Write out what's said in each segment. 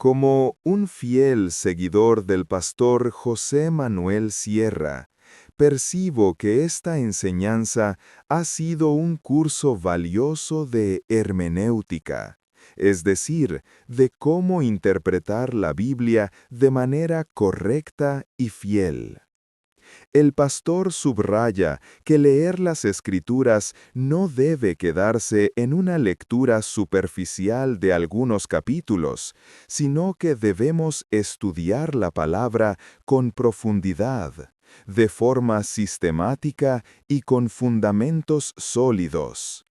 Como un fiel seguidor del pastor José Manuel Sierra, percibo que esta enseñanza ha sido un curso valioso de hermenéutica, es decir, de cómo interpretar la Biblia de manera correcta y fiel. El pastor subraya que leer las Escrituras no debe quedarse en una lectura superficial de algunos capítulos, sino que debemos estudiar la palabra con profundidad, de forma sistemática y con fundamentos sólidos.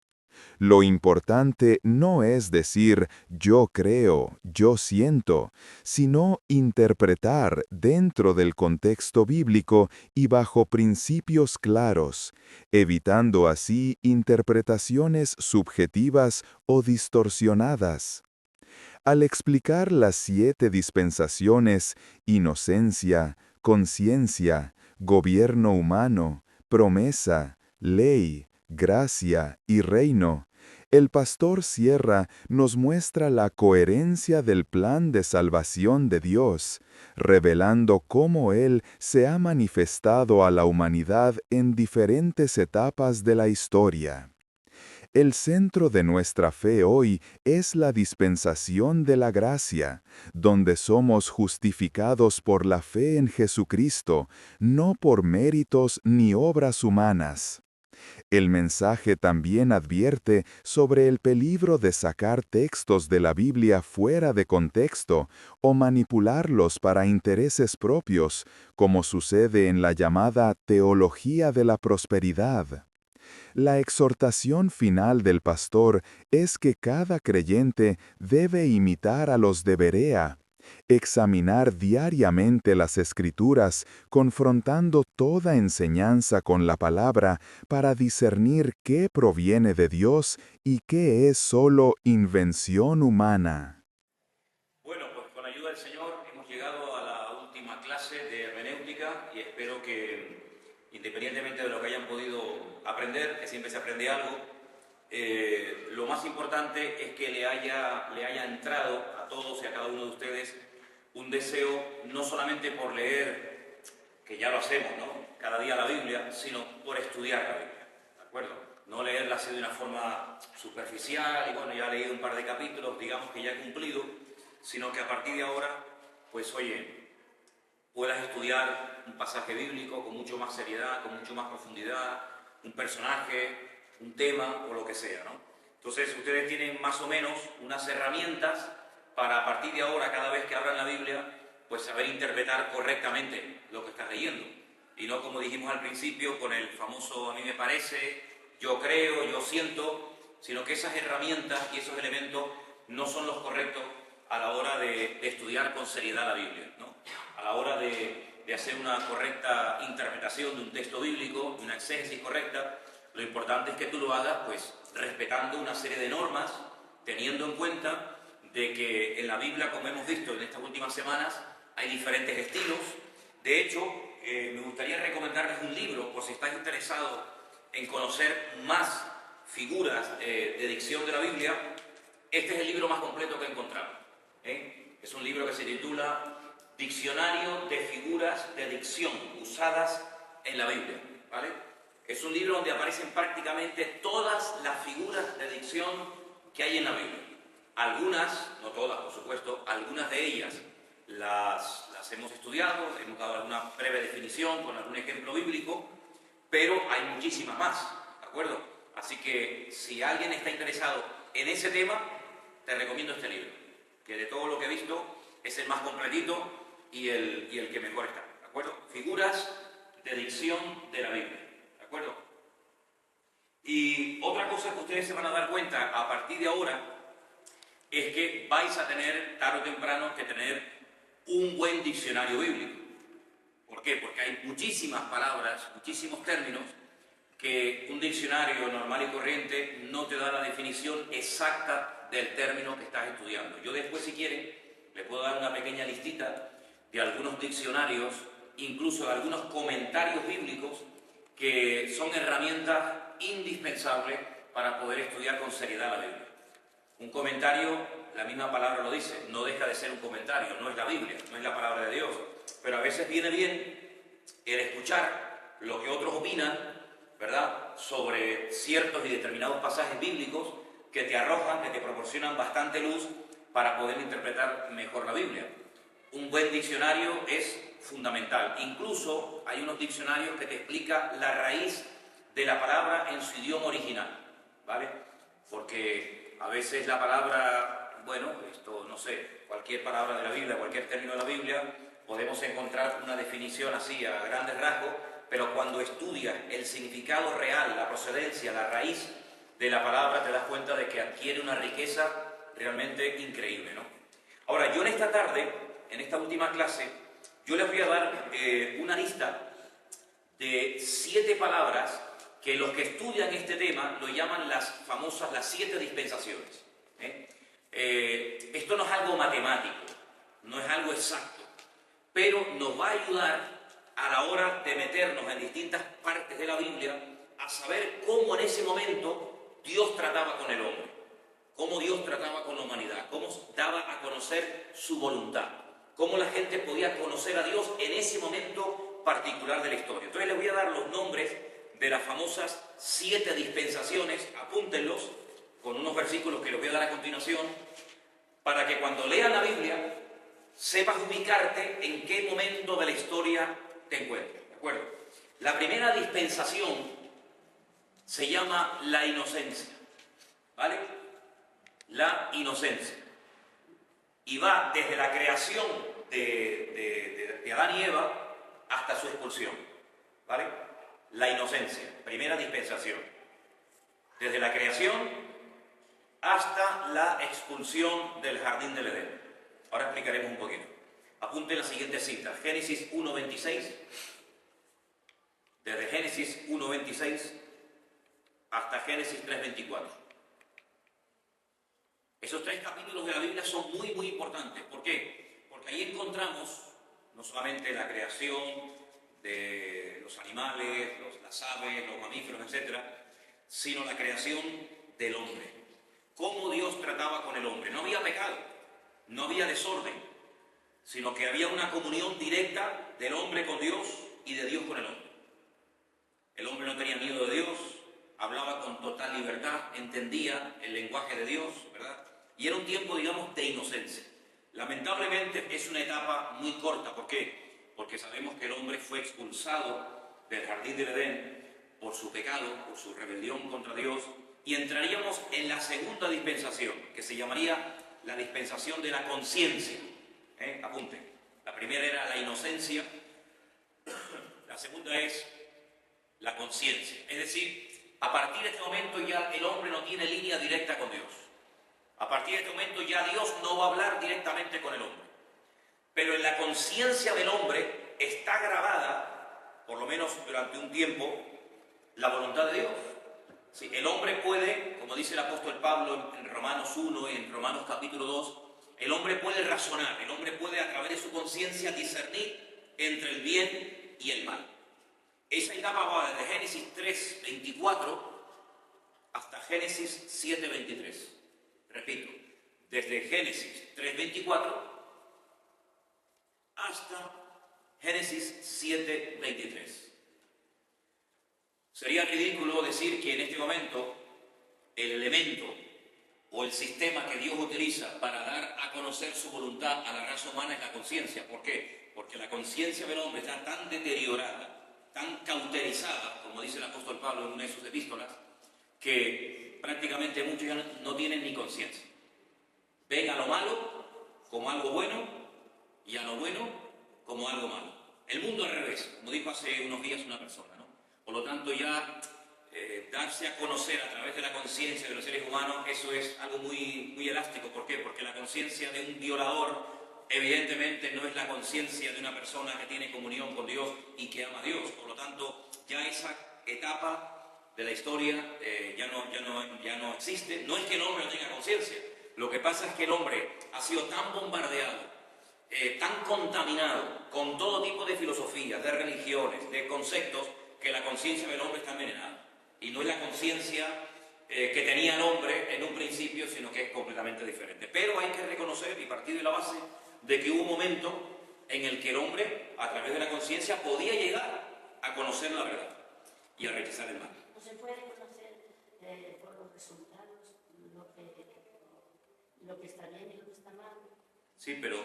Lo importante no es decir yo creo, yo siento, sino interpretar dentro del contexto bíblico y bajo principios claros, evitando así interpretaciones subjetivas o distorsionadas. Al explicar las 7 dispensaciones, inocencia, conciencia, gobierno humano, promesa, ley, gracia y reino, el pastor Sierra nos muestra la coherencia del plan de salvación de Dios, revelando cómo Él se ha manifestado a la humanidad en diferentes etapas de la historia. El centro de nuestra fe hoy es la dispensación de la gracia, donde somos justificados por la fe en Jesucristo, no por méritos ni obras humanas. El mensaje también advierte sobre el peligro de sacar textos de la Biblia fuera de contexto o manipularlos para intereses propios, como sucede en la llamada teología de la prosperidad. La exhortación final del pastor es que cada creyente debe imitar a los de Berea, examinar diariamente las Escrituras, confrontando toda enseñanza con la palabra para discernir qué proviene de Dios y qué es solo invención humana. Bueno, pues con la ayuda del Señor hemos llegado a la última clase de hermenéutica y espero que, independientemente de lo que hayan podido aprender, que siempre se aprende algo, lo más importante es que le haya entrado a todos y a cada uno de ustedes un deseo no solamente por leer, que ya lo hacemos, ¿no?, cada día la Biblia, sino por estudiar la Biblia, ¿de acuerdo? No leerla así de una forma superficial y bueno, ya he leído un par de capítulos, digamos que ya he cumplido, sino que a partir de ahora, pues oye, puedas estudiar un pasaje bíblico con mucho más seriedad, con mucho más profundidad, un personaje, un tema o lo que sea, ¿no? Entonces ustedes tienen más o menos unas herramientas para a partir de ahora, cada vez que abran la Biblia, pues saber interpretar correctamente lo que están leyendo. Y no como dijimos al principio, con el famoso a mí me parece, yo creo, yo siento, sino que esas herramientas y esos elementos no son los correctos a la hora de estudiar con seriedad la Biblia, ¿no? A la hora de hacer una correcta interpretación de un texto bíblico, una exégesis correcta, lo importante es que tú lo hagas pues respetando una serie de normas, teniendo en cuenta de que en la Biblia, como hemos visto en estas últimas semanas, hay diferentes estilos. De hecho, me gustaría recomendarles un libro, por si estáis interesados en conocer más figuras de dicción de la Biblia. Este es el libro más completo que he encontrado. Es un libro que se titula Diccionario de figuras de dicción usadas en la Biblia, ¿vale? Es un libro donde aparecen prácticamente todas las figuras de dicción que hay en la Biblia. Algunas, no todas por supuesto, algunas de ellas las hemos estudiado, hemos dado alguna breve definición con algún ejemplo bíblico, pero hay muchísimas más, ¿de acuerdo? Así que si alguien está interesado en ese tema, te recomiendo este libro, que de todo lo que he visto es el más completito y el que mejor está, ¿de acuerdo? Figuras de dicción de la Biblia, ¿de acuerdo? Y otra cosa que ustedes se van a dar cuenta a partir de ahora es que vais a tener, tarde o temprano, que tener un buen diccionario bíblico. ¿Por qué? Porque hay muchísimas palabras, muchísimos términos que un diccionario normal y corriente no te da la definición exacta del término que estás estudiando. Yo después, si quieren, les puedo dar una pequeña listita de algunos diccionarios, incluso de algunos comentarios bíblicos, que son herramientas indispensables para poder estudiar con seriedad la Biblia. Un comentario, la misma palabra lo dice, no deja de ser un comentario, no es la Biblia, no es la palabra de Dios. Pero a veces viene bien el escuchar lo que otros opinan, ¿verdad?, sobre ciertos y determinados pasajes bíblicos que te arrojan, que te proporcionan bastante luz para poder interpretar mejor la Biblia. Un buen diccionario es fundamental. Incluso hay unos diccionarios que te explican la raíz de la palabra en su idioma original, ¿vale? Porque a veces la palabra, bueno, esto no sé, cualquier palabra de la Biblia, cualquier término de la Biblia, podemos encontrar una definición así a grandes rasgos, pero cuando estudias el significado real, la procedencia, la raíz de la palabra, te das cuenta de que adquiere una riqueza realmente increíble, ¿no? Ahora, yo en esta tarde, en esta última clase, yo les voy a dar una lista de 7 palabras que los que estudian este tema lo llaman las famosas, las 7 dispensaciones. Esto no es algo matemático, no es algo exacto, pero nos va a ayudar a la hora de meternos en distintas partes de la Biblia a saber cómo en ese momento Dios trataba con el hombre, cómo Dios trataba con la humanidad, cómo daba a conocer su voluntad, cómo la gente podía conocer a Dios en ese momento particular de la historia. Entonces les voy a dar los nombres de las famosas 7 dispensaciones, apúntenlos con unos versículos que les voy a dar a continuación, para que cuando lean la Biblia sepas ubicarte en qué momento de la historia te encuentres, ¿de acuerdo? La primera dispensación se llama la inocencia, ¿vale? La inocencia. Y va desde la creación de Adán y Eva hasta su expulsión, ¿vale? La inocencia, primera dispensación. Desde la creación hasta la expulsión del jardín del Edén. Ahora explicaremos un poquito. Apunte la siguiente cita, Génesis 1:26. Desde Génesis 1:26 hasta Génesis 3:24. Esos 3 capítulos de la Biblia son muy, muy importantes. ¿Por qué? Porque ahí encontramos no solamente la creación de los animales, las aves, los mamíferos, etc., sino la creación del hombre. Cómo Dios trataba con el hombre. No había pecado, no había desorden, sino que había una comunión directa del hombre con Dios y de Dios con el hombre. El hombre no tenía miedo de Dios, hablaba con total libertad, entendía el lenguaje de Dios, ¿verdad? Y era un tiempo, digamos, de inocencia. Lamentablemente es una etapa muy corta. ¿Por qué? Porque sabemos que el hombre fue expulsado del jardín del Edén por su pecado, por su rebelión contra Dios, y entraríamos en la segunda dispensación, que se llamaría la dispensación de la conciencia. Apunte. La primera era la inocencia, la segunda es la conciencia. Es decir, a partir de este momento ya el hombre no tiene línea directa con Dios. A partir de este momento ya Dios no va a hablar directamente con el hombre. Pero en la conciencia del hombre está grabada, por lo menos durante un tiempo, la voluntad de Dios. Sí, el hombre puede, como dice el apóstol Pablo en Romanos 1 y en Romanos capítulo 2, el hombre puede razonar, el hombre puede a través de su conciencia discernir entre el bien y el mal. Esa etapa va desde Génesis 3:24 hasta Génesis 7:23. Repito, desde Génesis 3:24 hasta Génesis 7:23. Sería ridículo decir que en este momento el elemento o el sistema que Dios utiliza para dar a conocer su voluntad a la raza humana es la conciencia. ¿Por qué? Porque la conciencia del hombre está tan deteriorada, tan cauterizada, como dice el apóstol Pablo en una de sus epístolas, que prácticamente muchos ya no tienen ni conciencia. Ven a lo malo como algo bueno y a lo bueno como algo malo. El mundo al revés, como dijo hace unos días una persona, ¿no? Por lo tanto, ya darse a conocer a través de la conciencia de los seres humanos, eso es algo muy, muy elástico. ¿Por qué? Porque la conciencia de un violador evidentemente no es la conciencia de una persona que tiene comunión con Dios y que ama a Dios. Por lo tanto, ya esa etapa de la historia ya no existe. No es que el hombre no tenga conciencia. Lo que pasa es que el hombre ha sido tan bombardeado, tan contaminado con todo tipo de filosofías, de religiones, de conceptos, que la conciencia del hombre está envenenada. Y no es la conciencia que tenía el hombre en un principio, sino que es completamente diferente. Pero hay que reconocer y partir de la base de que hubo un momento en el que el hombre, a través de la conciencia, podía llegar a conocer la verdad y a rechazar el mal. No se puede conocer por los resultados lo que está bien y lo que está mal. Sí, pero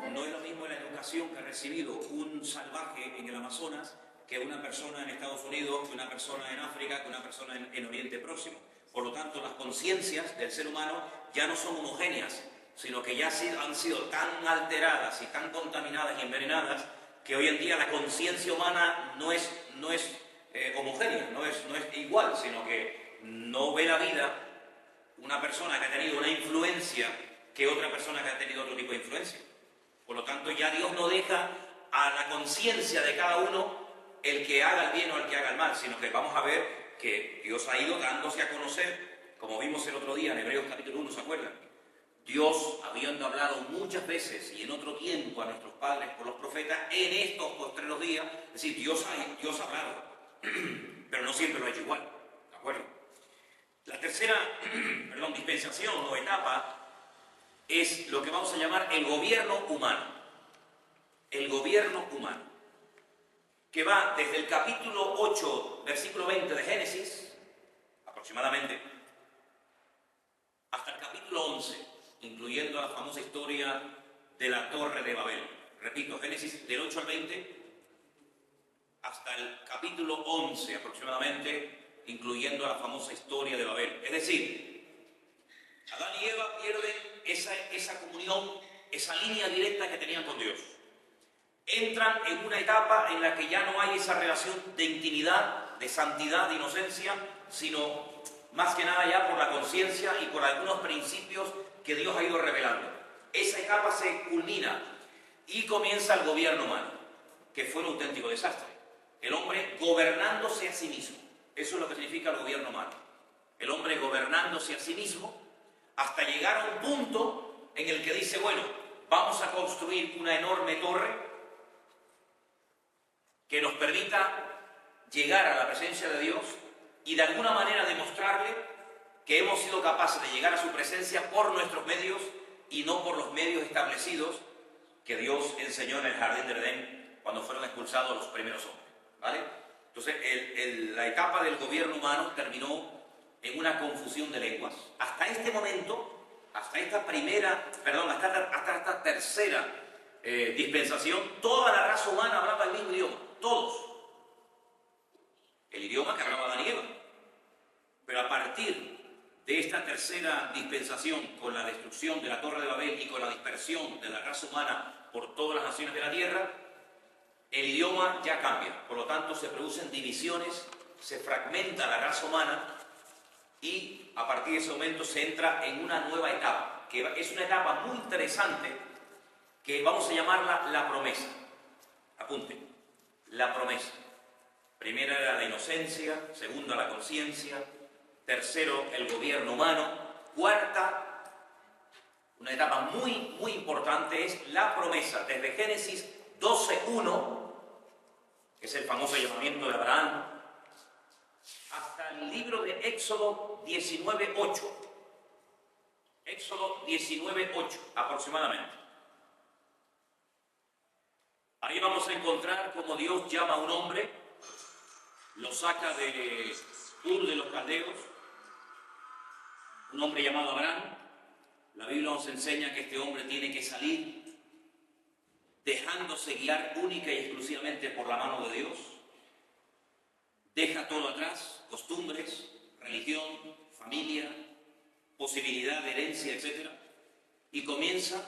no es lo mismo la educación que ha recibido un salvaje en el Amazonas que una persona en Estados Unidos, que una persona en África, que una persona en Oriente Próximo. Por lo tanto, las conciencias del ser humano ya no son homogéneas, sino que ya han sido tan alteradas y tan contaminadas y envenenadas que hoy en día la conciencia humana no es homogénea, no es igual, sino que no ve la vida una persona que ha tenido una influencia que otra persona que ha tenido otro tipo de influencia. Por lo tanto, ya Dios no deja a la conciencia de cada uno el que haga el bien o el que haga el mal, sino que vamos a ver que Dios ha ido dándose a conocer, como vimos el otro día en Hebreos capítulo 1, ¿se acuerdan? Dios, habiendo hablado muchas veces y en otro tiempo a nuestros padres por los profetas, en estos postreros días, es decir, Dios ha hablado, pero no siempre lo ha hecho igual, ¿de acuerdo? La tercera dispensación o etapa es lo que vamos a llamar el gobierno humano. El gobierno humano, que va desde el capítulo 8, versículo 20 de Génesis, aproximadamente, hasta el capítulo 11, incluyendo la famosa historia de la Torre de Babel. Repito, Génesis del 8 al 20, hasta el capítulo 11 aproximadamente, incluyendo la famosa historia de Babel. Es decir, Adán y Eva pierden esa comunión, esa línea directa que tenían con Dios. Entran en una etapa en la que ya no hay esa relación de intimidad, de santidad, de inocencia, sino más que nada ya por la conciencia y por algunos principios que Dios ha ido revelando. Esa etapa se culmina y comienza el gobierno humano, que fue un auténtico desastre. El hombre gobernándose a sí mismo. Eso es lo que significa el gobierno humano. El hombre gobernándose a sí mismo hasta llegar a un punto en el que dice, bueno, vamos a construir una enorme torre que nos permita llegar a la presencia de Dios y de alguna manera demostrarle que hemos sido capaces de llegar a su presencia por nuestros medios y no por los medios establecidos que Dios enseñó en el jardín de Edén cuando fueron expulsados los primeros hombres, ¿vale? Entonces, la etapa del gobierno humano terminó en una confusión de lenguas. Hasta este momento, hasta esta tercera dispensación, toda la raza humana hablaba el mismo idioma, todos. El idioma que hablaba Adán y Eva. Pero a partir de esta tercera dispensación, con la destrucción de la Torre de Babel y con la dispersión de la raza humana por todas las naciones de la tierra, el idioma ya cambia. Por lo tanto, se producen divisiones, se fragmenta la raza humana y a partir de ese momento se entra en una nueva etapa, que es una etapa muy interesante, que vamos a llamarla la promesa. Apunten, la promesa. Primera era la inocencia, segunda la conciencia, tercero el gobierno humano, cuarta, una etapa muy, muy importante, es la promesa. Desde Génesis 12:1, que es el famoso llamamiento de Abraham, hasta el libro de Éxodo 19:8. Éxodo 19:8 aproximadamente. Ahí vamos a encontrar cómo Dios llama a un hombre, lo saca de Ur de los Caldeos, un hombre llamado Abraham. La Biblia nos enseña que este hombre tiene que salir dejándose guiar única y exclusivamente por la mano de Dios. Deja todo atrás, costumbres, religión, familia, posibilidad de herencia, etc. Y comienza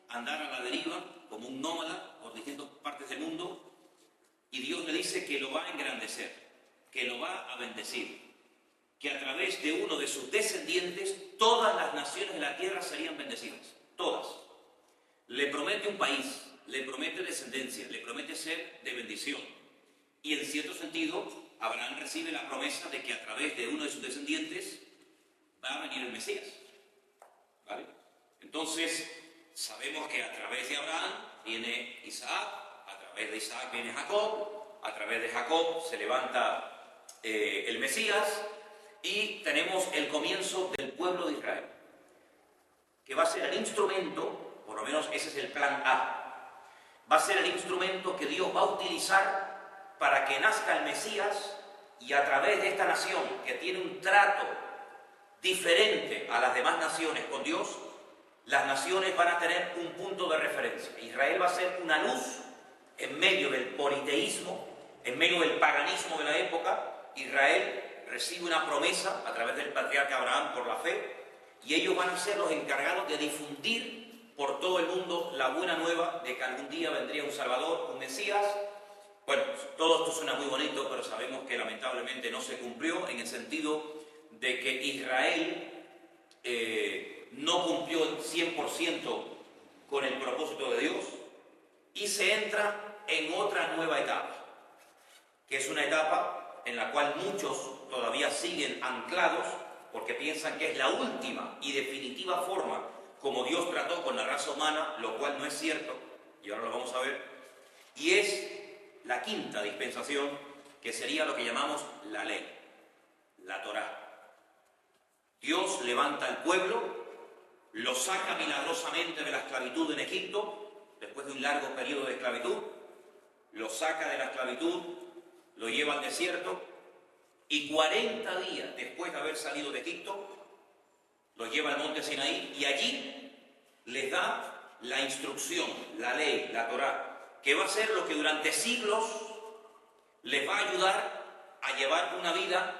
a andar a la deriva como un nómada por distintas partes del mundo, y Dios le dice que lo va a engrandecer, que lo va a bendecir, que a través de uno de sus descendientes todas las naciones de la tierra serían bendecidas, todas. Le promete un país, le promete descendencia, le promete ser de bendición. Y en cierto sentido, Abraham recibe la promesa de que a través de uno de sus descendientes va a venir el Mesías, ¿vale? Entonces, sabemos que a través de Abraham viene Isaac, a través de Isaac viene Jacob, a través de Jacob se levanta el Mesías, y tenemos el comienzo del pueblo de Israel, que va a ser el instrumento, por lo menos ese es el plan A, va a ser el instrumento que Dios va a utilizar para que nazca el Mesías, y a través de esta nación que tiene un trato diferente a las demás naciones con Dios, las naciones van a tener un punto de referencia. Israel va a ser una luz en medio del politeísmo, en medio del paganismo de la época. Israel recibe una promesa a través del patriarca Abraham por la fe, y ellos van a ser los encargados de difundir por todo el mundo la buena nueva de que algún día vendría un Salvador, un Mesías. Bueno, todo esto suena muy bonito, pero sabemos que lamentablemente no se cumplió, en el sentido de que Israel no cumplió el 100% con el propósito de Dios, y se entra en otra nueva etapa, que es una etapa en la cual muchos todavía siguen anclados porque piensan que es la última y definitiva forma como Dios trató con la raza humana, lo cual no es cierto, y ahora lo vamos a ver, y es la quinta dispensación, que sería lo que llamamos la ley, la Torá. Dios levanta al pueblo, lo saca milagrosamente de la esclavitud en Egipto, después de un largo periodo de esclavitud, lo saca de la esclavitud, lo lleva al desierto, y 40 días después de haber salido de Egipto, lo lleva al monte Sinaí, y allí les da la instrucción, la ley, la Torá, que va a ser lo que durante siglos les va a ayudar a llevar una vida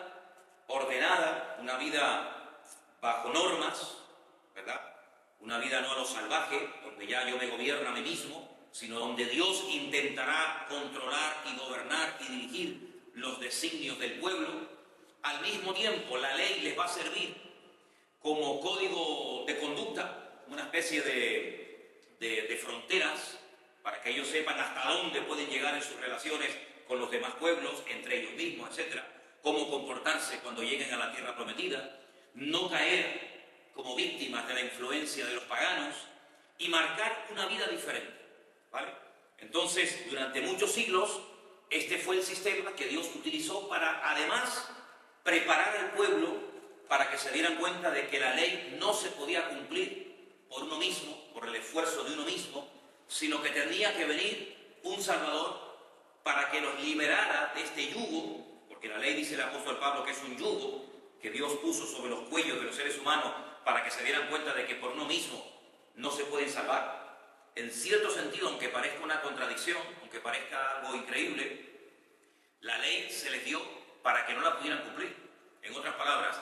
ordenada, una vida bajo normas, ¿verdad? Una vida no a lo salvaje, donde ya yo me gobierno a mí mismo, sino donde Dios intentará controlar y gobernar y dirigir los designios del pueblo. Al mismo tiempo, la ley les va a servir como código de conducta, una especie de fronteras, para que ellos sepan hasta dónde pueden llegar en sus relaciones con los demás pueblos, entre ellos mismos, etc. Cómo comportarse cuando lleguen a la tierra prometida, no caer como víctimas de la influencia de los paganos, y marcar una vida diferente, ¿vale? Entonces, durante muchos siglos, este fue el sistema que Dios utilizó para, además, preparar al pueblo para que se dieran cuenta de que la ley no se podía cumplir por uno mismo, por el esfuerzo de uno mismo, sino que tendría que venir un Salvador para que los liberara de este yugo, porque la ley, dice el apóstol Pablo, que es un yugo que Dios puso sobre los cuellos de los seres humanos para que se dieran cuenta de que por uno mismo no se pueden salvar. En cierto sentido, aunque parezca una contradicción, aunque parezca algo increíble, la ley se les dio para que no la pudieran cumplir. En otras palabras,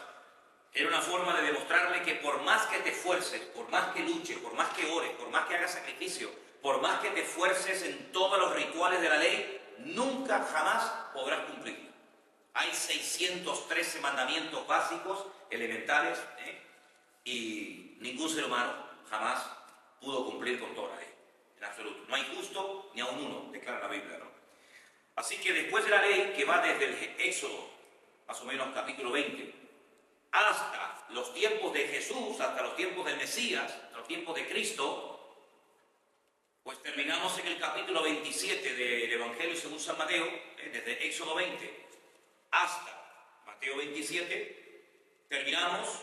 era una forma de demostrarle que por más que te esfuerces, por más que luches, por más que ores, por más que hagas sacrificio, por más que te esfuerces en todos los rituales de la ley, nunca jamás podrás cumplir. Hay 613 mandamientos básicos, elementales, y ningún ser humano jamás pudo cumplir con toda la ley, en absoluto. No hay justo ni aun uno, declara la Biblia, ¿no? Así que después de la ley, que va desde el Éxodo, más o menos capítulo 20, hasta los tiempos de Jesús, hasta los tiempos del Mesías, hasta los tiempos de Cristo, pues terminamos en el capítulo 27 del Evangelio según San Mateo, desde Éxodo 20 hasta Mateo 27, terminamos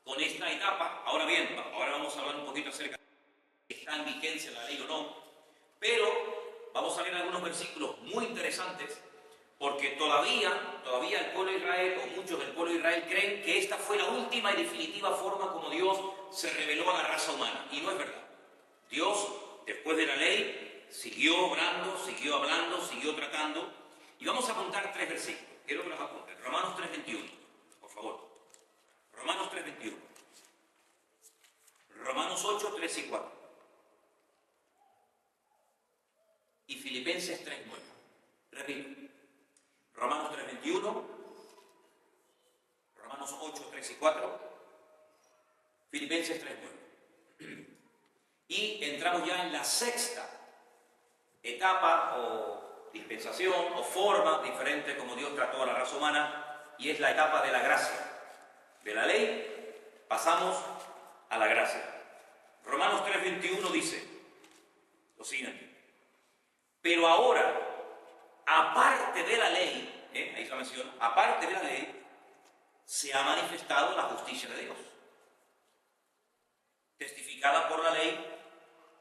con esta etapa. Ahora bien, ahora vamos a hablar un poquito acerca de si está en vigencia la ley o no, pero vamos a ver algunos versículos muy interesantes, porque todavía el pueblo de Israel, o muchos del pueblo de Israel, creen que esta fue la última y definitiva forma como Dios se reveló a la raza humana, y no es verdad. Dios, después de la ley, siguió obrando, siguió hablando, siguió tratando, y vamos a apuntar 3 versículos. Quiero que los apunten. Romanos 3:21, por favor. Romanos 3:21. Romanos 8, 3 y 4. Y Filipenses 3:9. Repito. Romanos 3:21. Romanos 8, 3 y 4. Filipenses 3:9. Y entramos ya en la sexta etapa o dispensación o forma diferente como Dios trató a la raza humana, y es la etapa de la gracia. De la ley pasamos a la gracia. Romanos 3:21 dice lo siguiente: pero ahora, aparte de la ley, ahí se menciona, aparte de la ley, se ha manifestado la justicia de Dios, testificada por la ley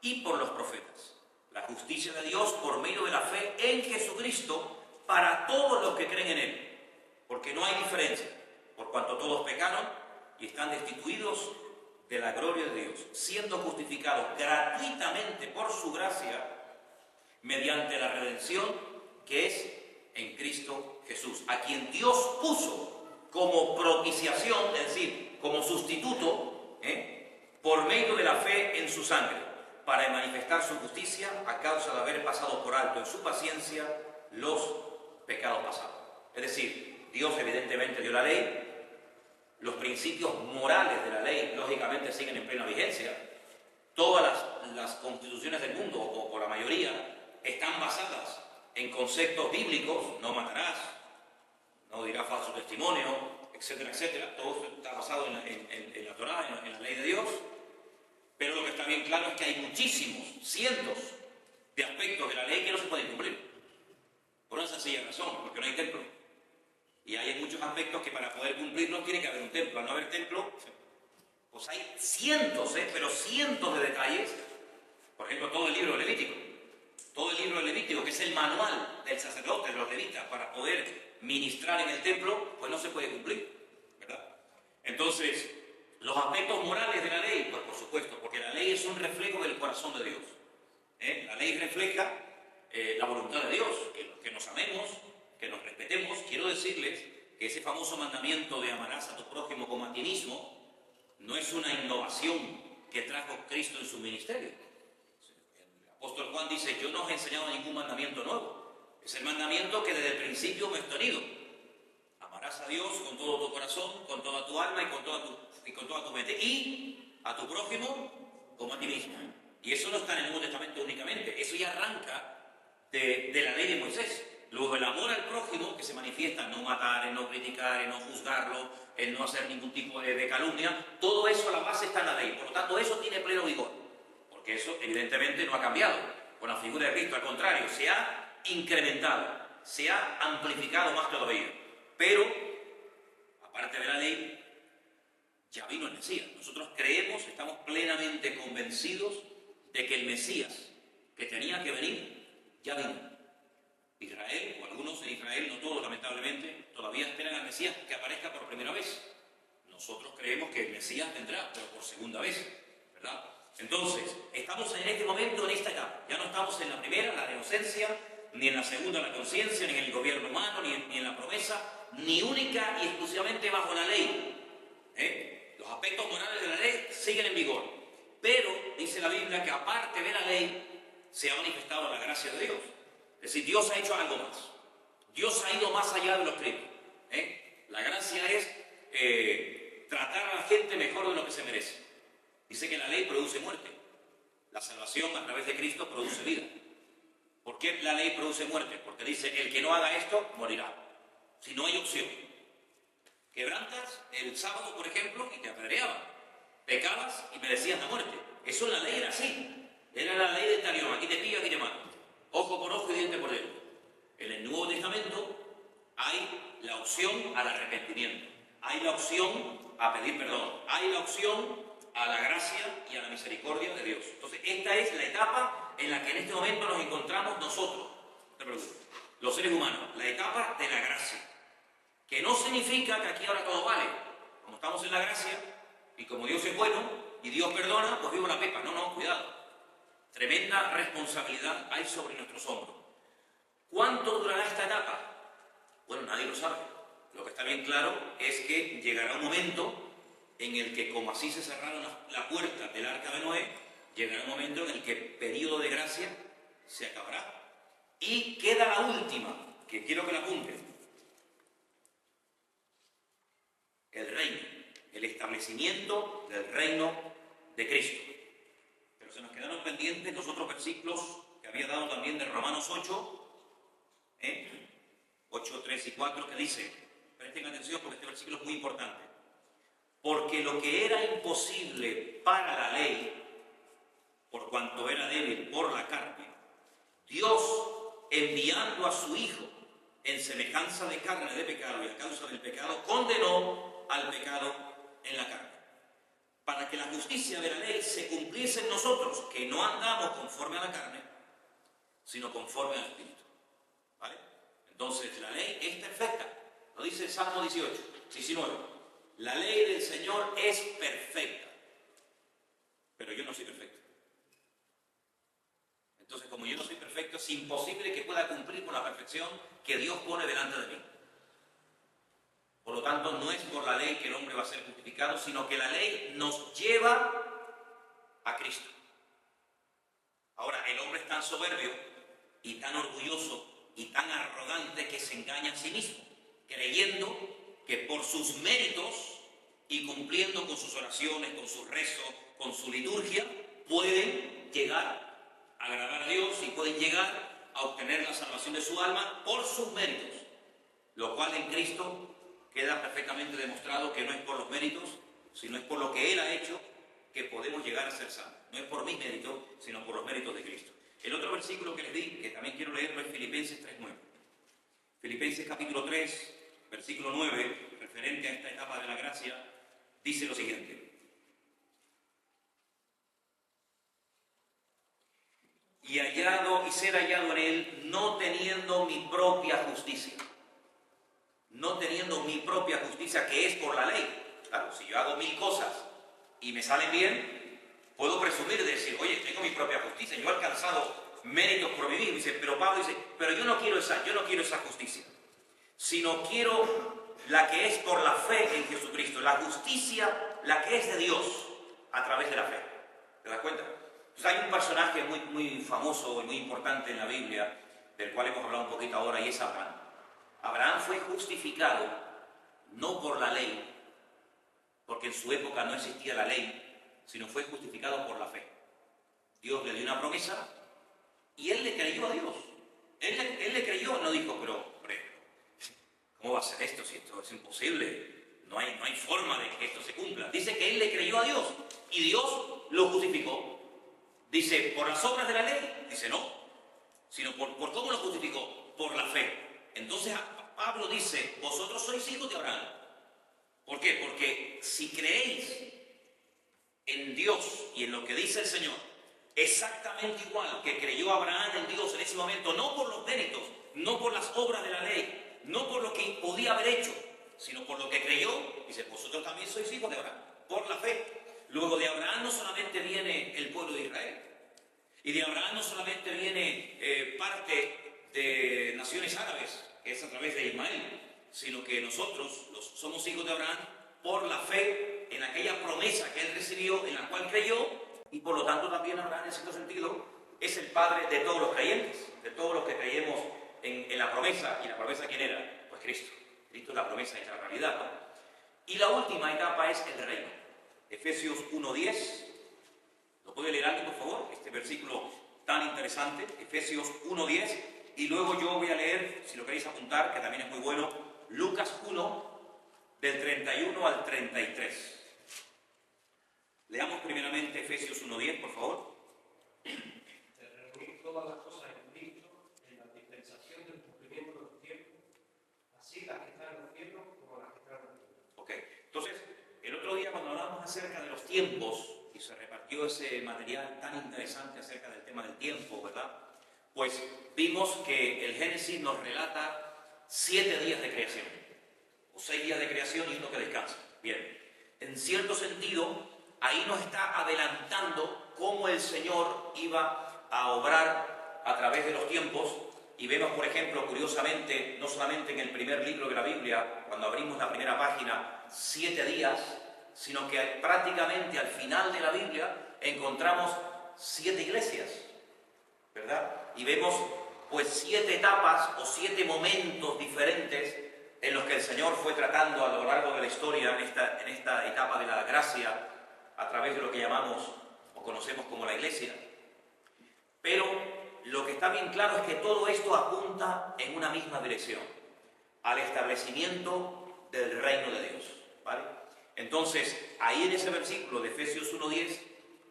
y por los profetas. La justicia de Dios por medio de la fe en Jesucristo para todos los que creen en Él, porque no hay diferencia, por cuanto todos pecaron y están destituidos de la gloria de Dios, siendo justificados gratuitamente por su gracia mediante la redención que es en Cristo Jesús, a quien Dios puso como propiciación, es decir, como sustituto, por medio de la fe en su sangre, para manifestar su justicia a causa de haber pasado por alto en su paciencia los pecados pasados. Es decir, Dios evidentemente dio la ley, los principios morales de la ley lógicamente siguen en plena vigencia, todas las constituciones del mundo, o la mayoría, están basadas en conceptos bíblicos: no matarás, no dirás falso testimonio, etcétera, etcétera. Todo está basado en la Torá, en la ley de Dios. Pero lo que está bien claro es que hay muchísimos, cientos de aspectos de la ley que no se pueden cumplir. Por una sencilla razón, porque no hay templo. Y hay muchos aspectos que para poder cumplirlos tiene que haber un templo. Al no haber templo, pues hay cientos, pero cientos de detalles. Por ejemplo, todo el libro de Levítico. Todo el libro de Levítico, que es el manual del sacerdote, de los levitas, para poder ministrar en el templo, pues no se puede cumplir, ¿verdad? Entonces, los aspectos morales de la ley, pues por supuesto, porque la ley es un reflejo del corazón de Dios. La ley refleja la voluntad de Dios, que nos amemos, que nos respetemos. Quiero decirles que ese famoso mandamiento de amarás a tu prójimo como a ti mismo no es una innovación que trajo Cristo en su ministerio. El apóstol Juan dice: yo no os he enseñado ningún mandamiento nuevo. Es el mandamiento que desde el principio me he tenido. Amarás a Dios con todo tu corazón, con toda tu alma y con toda tu mente. Y a tu prójimo como a ti mismo. Y eso no está en el Nuevo Testamento únicamente. Eso ya arranca de la ley de Moisés. Luego el amor al prójimo, que se manifiesta en no matar, en no criticar, en no juzgarlo, en no hacer ningún tipo de calumnia, todo eso a la base está en la ley. Por lo tanto, eso tiene pleno vigor. Porque eso evidentemente no ha cambiado con la figura de Cristo. Al contrario, se ha incrementado, se ha amplificado más todavía. Pero, aparte de la ley, ya vino el Mesías. Nosotros creemos, estamos plenamente convencidos de que el Mesías que tenía que venir, ya vino. Israel, o algunos en Israel, no todos lamentablemente, todavía esperan al Mesías que aparezca por primera vez. Nosotros creemos que el Mesías vendrá, pero por segunda vez, ¿verdad? Entonces, estamos en este momento, en esta etapa. Ya no estamos en la primera, la de inocencia, ni en la segunda, la conciencia, ni en el gobierno humano, ni en la promesa, ni única y exclusivamente bajo la ley. Los aspectos morales de la ley siguen en vigor. Pero, dice la Biblia, que aparte de la ley, se ha manifestado la gracia de Dios. Es decir, Dios ha hecho algo más. Dios ha ido más allá de lo escrito. La gracia es tratar a la gente mejor de lo que se merece. Dice que la ley produce muerte. La salvación a través de Cristo produce vida. ¿Por qué la ley produce muerte? Porque dice: el que no haga esto, morirá. Si no hay opción. Quebrantas el sábado, por ejemplo, y te apedreaban. Pecabas y merecías la muerte. Eso en la ley era así. Era la ley del talión. Aquí te pillo, aquí te mato. Ojo por ojo y diente por diente. En el Nuevo Testamento hay la opción al arrepentimiento. Hay la opción a pedir perdón. Hay la opción a la gracia y a la misericordia de Dios. Entonces, esta es la etapa en la que en este momento nos encontramos nosotros, los seres humanos, la etapa de la gracia, que no significa que aquí ahora todo vale. Como estamos en la gracia y como Dios es bueno y Dios perdona, pues vivo la pepa. No, cuidado. Tremenda responsabilidad hay sobre nuestros hombros. ¿Cuánto durará esta etapa? Bueno, nadie lo sabe. Lo que está bien claro es que llegará un momento en el que, como así se cerraron la puerta del arca de Noé, llegará un momento en el que el periodo de gracia se acabará. Y queda la última, que quiero que la apunten. El reino, el establecimiento del reino de Cristo. Pero se nos quedaron pendientes los otros versículos que había dado también de Romanos 8, 8, 3 y 4, que dice, presten atención porque este versículo es muy importante. Porque lo que era imposible para la ley, por cuanto era débil por la carne, Dios, enviando a su Hijo en semejanza de carne de pecado y a causa del pecado, condenó al pecado en la carne, para que la justicia de la ley se cumpliese en nosotros, que no andamos conforme a la carne, sino conforme al Espíritu. ¿Vale? Entonces, la ley es perfecta. Lo dice el Salmo 19. La ley del Señor es perfecta. Pero yo no soy perfecto. Entonces, como yo no soy perfecto, es imposible que pueda cumplir con la perfección que Dios pone delante de mí. Por lo tanto, no es por la ley que el hombre va a ser justificado, sino que la ley nos lleva a Cristo. Ahora, el hombre es tan soberbio y tan orgulloso y tan arrogante que se engaña a sí mismo, creyendo que por sus méritos y cumpliendo con sus oraciones, con sus rezos, con su liturgia, pueden llegar a agradar a Dios y pueden llegar a obtener la salvación de su alma por sus méritos, lo cual en Cristo queda perfectamente demostrado que no es por los méritos, sino es por lo que Él ha hecho que podemos llegar a ser salvos. No es por mis méritos, sino por los méritos de Cristo. El otro versículo que les di, que también quiero leerlo, es Filipenses 3:9. Filipenses capítulo 3, versículo 9, referente a esta etapa de la gracia, dice lo siguiente: y ser hallado en Él, no teniendo mi propia justicia. No teniendo mi propia justicia, que es por la ley. Claro, si yo hago 1000 cosas y me salen bien, puedo presumir de decir, oye, tengo mi propia justicia, yo he alcanzado méritos por mi vida. Dice, pero Pablo dice, pero yo no quiero esa justicia, sino quiero la que es por la fe en Jesucristo, la justicia, la que es de Dios a través de la fe. ¿Te das cuenta? Pues hay un personaje muy famoso y muy importante en la Biblia, del cual hemos hablado un poquito ahora, y es Abraham. Abraham fue justificado no por la ley, porque en su época no existía la ley, sino fue justificado por la fe. Dios le dio una promesa y él le creyó a Dios. Él le creyó, no dijo, pero hombre, ¿cómo va a ser esto si esto es imposible? No hay forma de que esto se cumpla. Dice que él le creyó a Dios y Dios lo justificó. Dice, ¿por las obras de la ley? Dice, no, sino por cómo lo justificó, por la fe. Entonces Pablo dice, vosotros sois hijos de Abraham. ¿Por qué? Porque si creéis en Dios y en lo que dice el Señor, exactamente igual que creyó Abraham en Dios en ese momento, no por los méritos, no por las obras de la ley, no por lo que podía haber hecho, sino por lo que creyó, dice, vosotros también sois hijos de Abraham, por la fe. Luego de Abraham no solamente viene el pueblo de Israel, y de Abraham no solamente viene parte de naciones árabes, que es a través de Ismael, sino que nosotros somos hijos de Abraham por la fe en aquella promesa que él recibió, en la cual creyó, y por lo tanto también Abraham en cierto sentido es el padre de todos los creyentes, de todos los que creemos en la promesa. ¿Y la promesa quién era? Pues Cristo. Cristo es la promesa hecha realidad, ¿no? Y la última etapa es el reino. Efesios 1:10. ¿Lo puede leer alguien, por favor? Este versículo tan interesante, Efesios 1:10. Y luego yo voy a leer, si lo queréis apuntar, que también es muy bueno, Lucas 1, del 31 al 33. Leamos primeramente Efesios 1:10, por favor. De reunir todas las cosas en Cristo, en la dispensación del cumplimiento de los tiempos, así las que están en los cielos como las que están en la tierra. Ok, entonces, el otro día cuando hablábamos acerca de los tiempos, y se repartió ese material tan interesante acerca del tema del tiempo, ¿verdad? Pues vimos que el Génesis nos relata 7 días de creación, o 6 días de creación y uno que descansa. Bien, en cierto sentido, ahí nos está adelantando cómo el Señor iba a obrar a través de los tiempos. Y vemos, por ejemplo, curiosamente, no solamente en el primer libro de la Biblia, cuando abrimos la primera página, 7 días, sino que prácticamente al final de la Biblia encontramos 7 iglesias, ¿verdad? Y vemos pues 7 etapas o 7 momentos diferentes en los que el Señor fue tratando a lo largo de la historia en esta etapa de la gracia a través de lo que llamamos o conocemos como la iglesia. Pero lo que está bien claro es que todo esto apunta en una misma dirección, al establecimiento del reino de Dios, ¿vale? Entonces, ahí en ese versículo de Efesios 1:10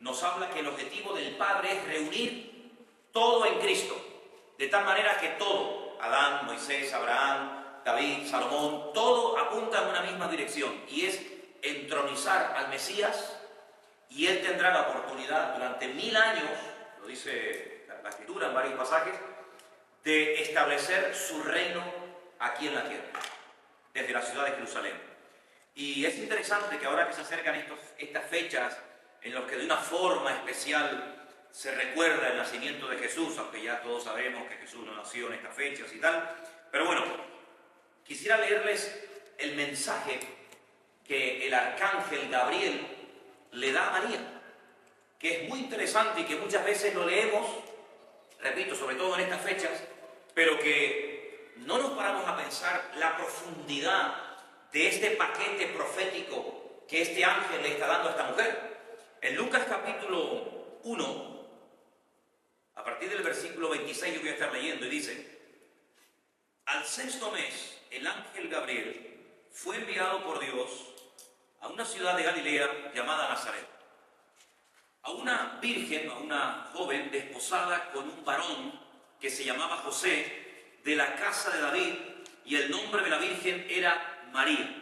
nos habla que el objetivo del Padre es reunir todo en Cristo, de tal manera que todo, Adán, Moisés, Abraham, David, Salomón, todo apunta en una misma dirección, y es entronizar al Mesías, y él tendrá la oportunidad durante 1000 años, lo dice la Escritura en varios pasajes, de establecer su reino aquí en la tierra, desde la ciudad de Jerusalén. Y es interesante que ahora que se acercan estas fechas en las que de una forma especial se recuerda el nacimiento de Jesús, aunque ya todos sabemos que Jesús no nació en estas fechas y tal, pero bueno, quisiera leerles el mensaje que el arcángel Gabriel le da a María, que es muy interesante y que muchas veces lo leemos, repito, sobre todo en estas fechas, pero que no nos paramos a pensar la profundidad de este paquete profético que este ángel le está dando a esta mujer. En Lucas capítulo 1, a partir del versículo 26 yo voy a estar leyendo, y dice: al 6º mes, el ángel Gabriel fue enviado por Dios a una ciudad de Galilea llamada Nazaret, a una virgen, a una joven desposada con un varón que se llamaba José, de la casa de David, y el nombre de la virgen era María.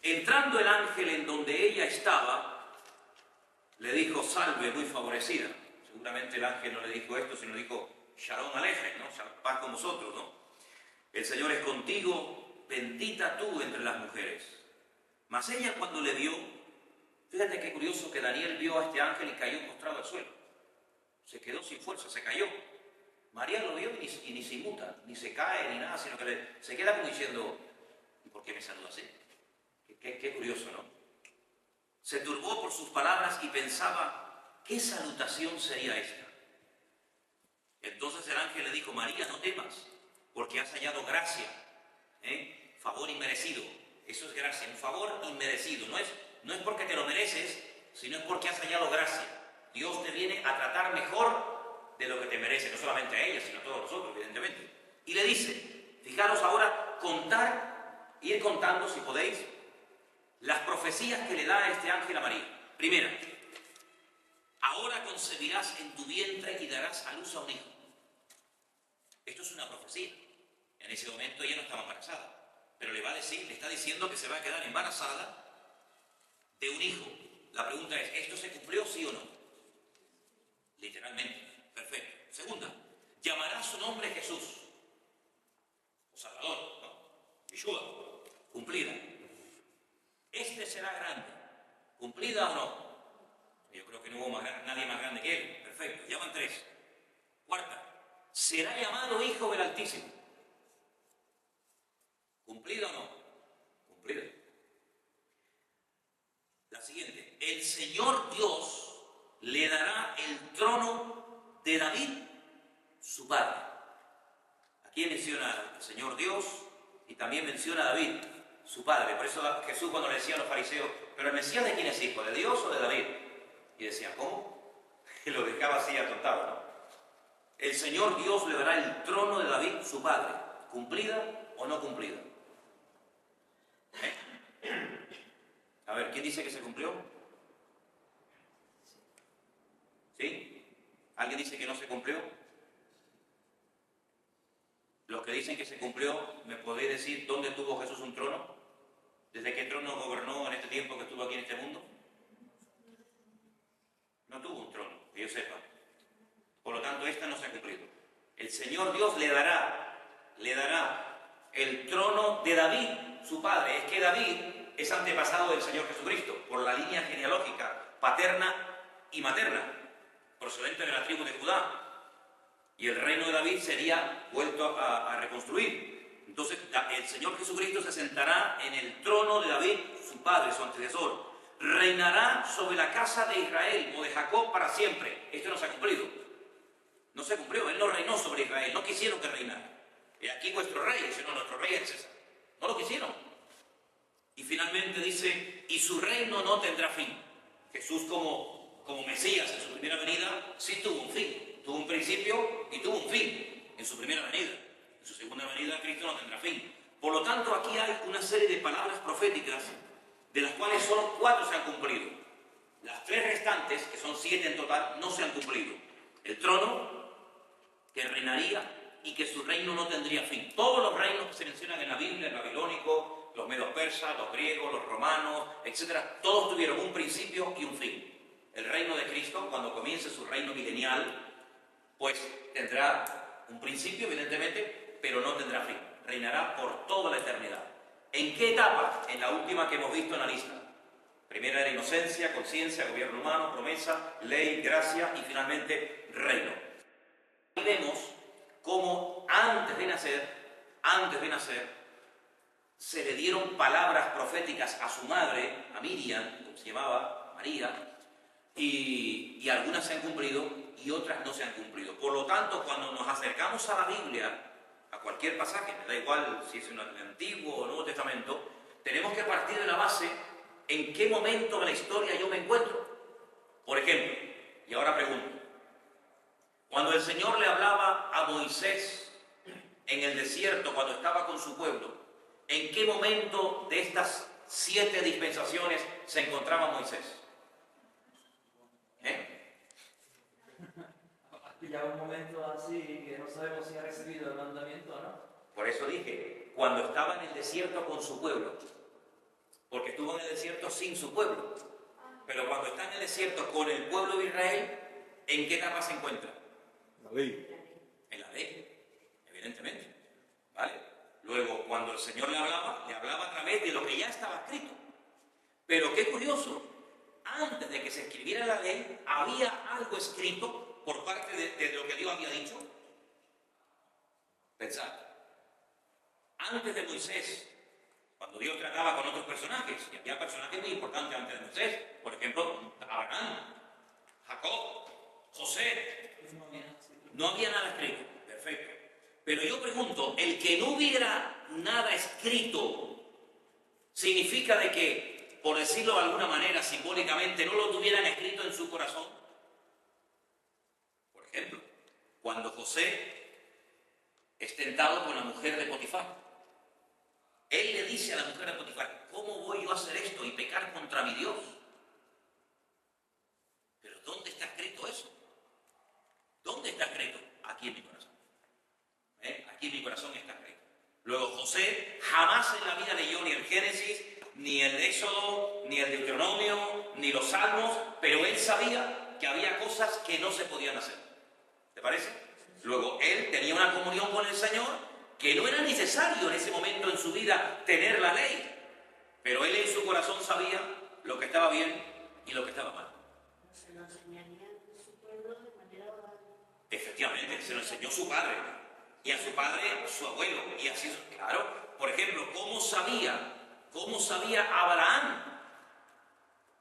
Entrando el ángel en donde ella estaba, le dijo: salve, muy favorecida. Seguramente el ángel no le dijo esto, sino dijo: Shalom Alejem, ¿no? Paz con vosotros, ¿no? El Señor es contigo, bendita tú entre las mujeres. Mas ella, cuando le vio, fíjate qué curioso que Daniel vio a este ángel y cayó postrado al suelo. Se quedó sin fuerza, se cayó. María lo vio y ni se inmuta, ni se cae, ni nada, sino que se queda como diciendo: ¿y por qué me saluda así? Qué curioso, ¿no? Se turbó por sus palabras y pensaba: ¿qué salutación sería esta? Entonces el ángel le dijo: María, no temas, porque has hallado gracia, favor inmerecido. Eso es gracia, un favor inmerecido. No es porque te lo mereces, sino es porque has hallado gracia. Dios te viene a tratar mejor de lo que te merece, no solamente a ella, sino a todos nosotros, evidentemente. Y le dice, fijaros ahora, ir contando, si podéis, las profecías que le da este ángel a María. Primera: ahora concebirás en tu vientre y darás a luz a un hijo. Esto es una profecía. En ese momento ella no estaba embarazada, pero le está diciendo que se va a quedar embarazada de un hijo. La pregunta es: ¿esto se cumplió, sí o no? Literalmente. Perfecto. Segunda: llamará su nombre Jesús, o Salvador, ¿no? Yeshua. Cumplida. Este será grande. ¿Cumplida o no? Yo creo que no hubo nadie más grande que él. Perfecto. Ya van 3. Cuarta: será llamado Hijo del Altísimo. ¿Cumplida o no? Cumplida. La siguiente: el Señor Dios le dará el trono de David, su padre. Aquí menciona el Señor Dios y también menciona a David, su padre. Por eso Jesús, cuando le decía a los fariseos: ¿pero el Mesías de quién es hijo? ¿De Dios o de David? Y decía: ¿cómo? Y lo dejaba así atontado, ¿no? El Señor Dios le dará el trono de David, su padre. ¿Cumplida o no cumplida? A ver, ¿quién dice que se cumplió? ¿Sí? ¿Alguien dice que no se cumplió? Los que dicen que se cumplió, ¿me podéis decir dónde tuvo Jesús un trono? ¿Desde qué trono gobernó en este tiempo que estuvo aquí en este mundo? No tuvo un trono, que yo sepa. Por lo tanto, esta no se ha cumplido. El Señor Dios le dará el trono de David, su padre. Es que David es antepasado del Señor Jesucristo, por la línea genealógica paterna y materna, procedente de la tribu de Judá. Y el reino de David sería vuelto a reconstruir. Entonces, el Señor Jesucristo se sentará en el trono de David, su padre, su antecesor. Reinará sobre la casa de Israel o de Jacob para siempre. Esto no se ha cumplido. No se cumplió. Él no reinó sobre Israel. No quisieron que reinara. Y aquí vuestro rey, sino nuestro rey es César. No lo quisieron. Y finalmente dice: y su reino no tendrá fin. Jesús, como Mesías en su primera venida, sí tuvo un fin. Tuvo un principio y tuvo un fin en su primera venida. En su segunda venida, Cristo no tendrá fin. Por lo tanto, aquí hay una serie de palabras proféticas, de las cuales solo 4 se han cumplido. Las 3 restantes, que son 7 en total, no se han cumplido. El trono, que reinaría y que su reino no tendría fin. Todos los reinos que se mencionan en la Biblia, el babilónico, los medos persas, los griegos, los romanos, etc. Todos tuvieron un principio y un fin. El reino de Cristo, cuando comience su reino milenial, pues tendrá un principio, evidentemente, pero no tendrá fin. Reinará por toda la eternidad. ¿En qué etapa? En la última que hemos visto en la lista. Primera era inocencia, conciencia, gobierno humano, promesa, ley, gracia y finalmente reino. Y vemos cómo antes de nacer, se le dieron palabras proféticas a su madre, a Miriam, como se llamaba, María, y algunas se han cumplido y otras no se han cumplido. Por lo tanto, cuando nos acercamos a la Biblia, a cualquier pasaje, me da igual si es en el Antiguo o Nuevo Testamento, tenemos que partir de la base en qué momento de la historia yo me encuentro. Por ejemplo, y ahora pregunto, cuando el Señor le hablaba a Moisés en el desierto, cuando estaba con su pueblo, ¿en qué momento de estas 7 dispensaciones se encontraba Moisés? Ya un momento así que no sabemos si ha recibido el mandamiento o no. Por eso dije, cuando estaba en el desierto con su pueblo, porque estuvo en el desierto sin su pueblo, pero cuando está en el desierto con el pueblo de Israel, ¿en qué etapa se encuentra? La ley. En la ley, evidentemente, ¿vale? Luego, cuando el Señor le hablaba a través de lo que ya estaba escrito. Pero qué curioso, antes de que se escribiera la ley, había algo escrito por parte de lo que Dios había dicho. Pensad, antes de Moisés, cuando Dios trataba con otros personajes, y había personajes muy importantes antes de Moisés, por ejemplo, Abraham, Jacob, José, no había nada escrito, perfecto. Pero yo pregunto, el que no hubiera nada escrito, ¿significa de que, por decirlo de alguna manera, simbólicamente, no lo tuvieran escrito en su corazón? Por ejemplo, cuando José es tentado con la mujer de Potifar, él le dice a la mujer de Potifar, ¿cómo voy yo a hacer esto y pecar contra mi Dios? Pero ¿dónde está escrito eso? ¿Dónde está escrito? Aquí en mi corazón. Aquí en mi corazón está escrito. Luego José jamás en la vida leyó ni el Génesis, ni el Éxodo, ni el Deuteronomio, ni los Salmos, pero él sabía que había cosas que no se podían hacer. ¿Te parece? Luego él tenía una comunión con el Señor que no era necesario en ese momento en su vida tener la ley, pero él en su corazón sabía lo que estaba bien y lo que estaba mal. No se lo enseñaría a su pueblo de manera oral. Efectivamente, se lo enseñó su padre, y a su padre su abuelo, y así, claro. Por ejemplo, ¿cómo sabía Abraham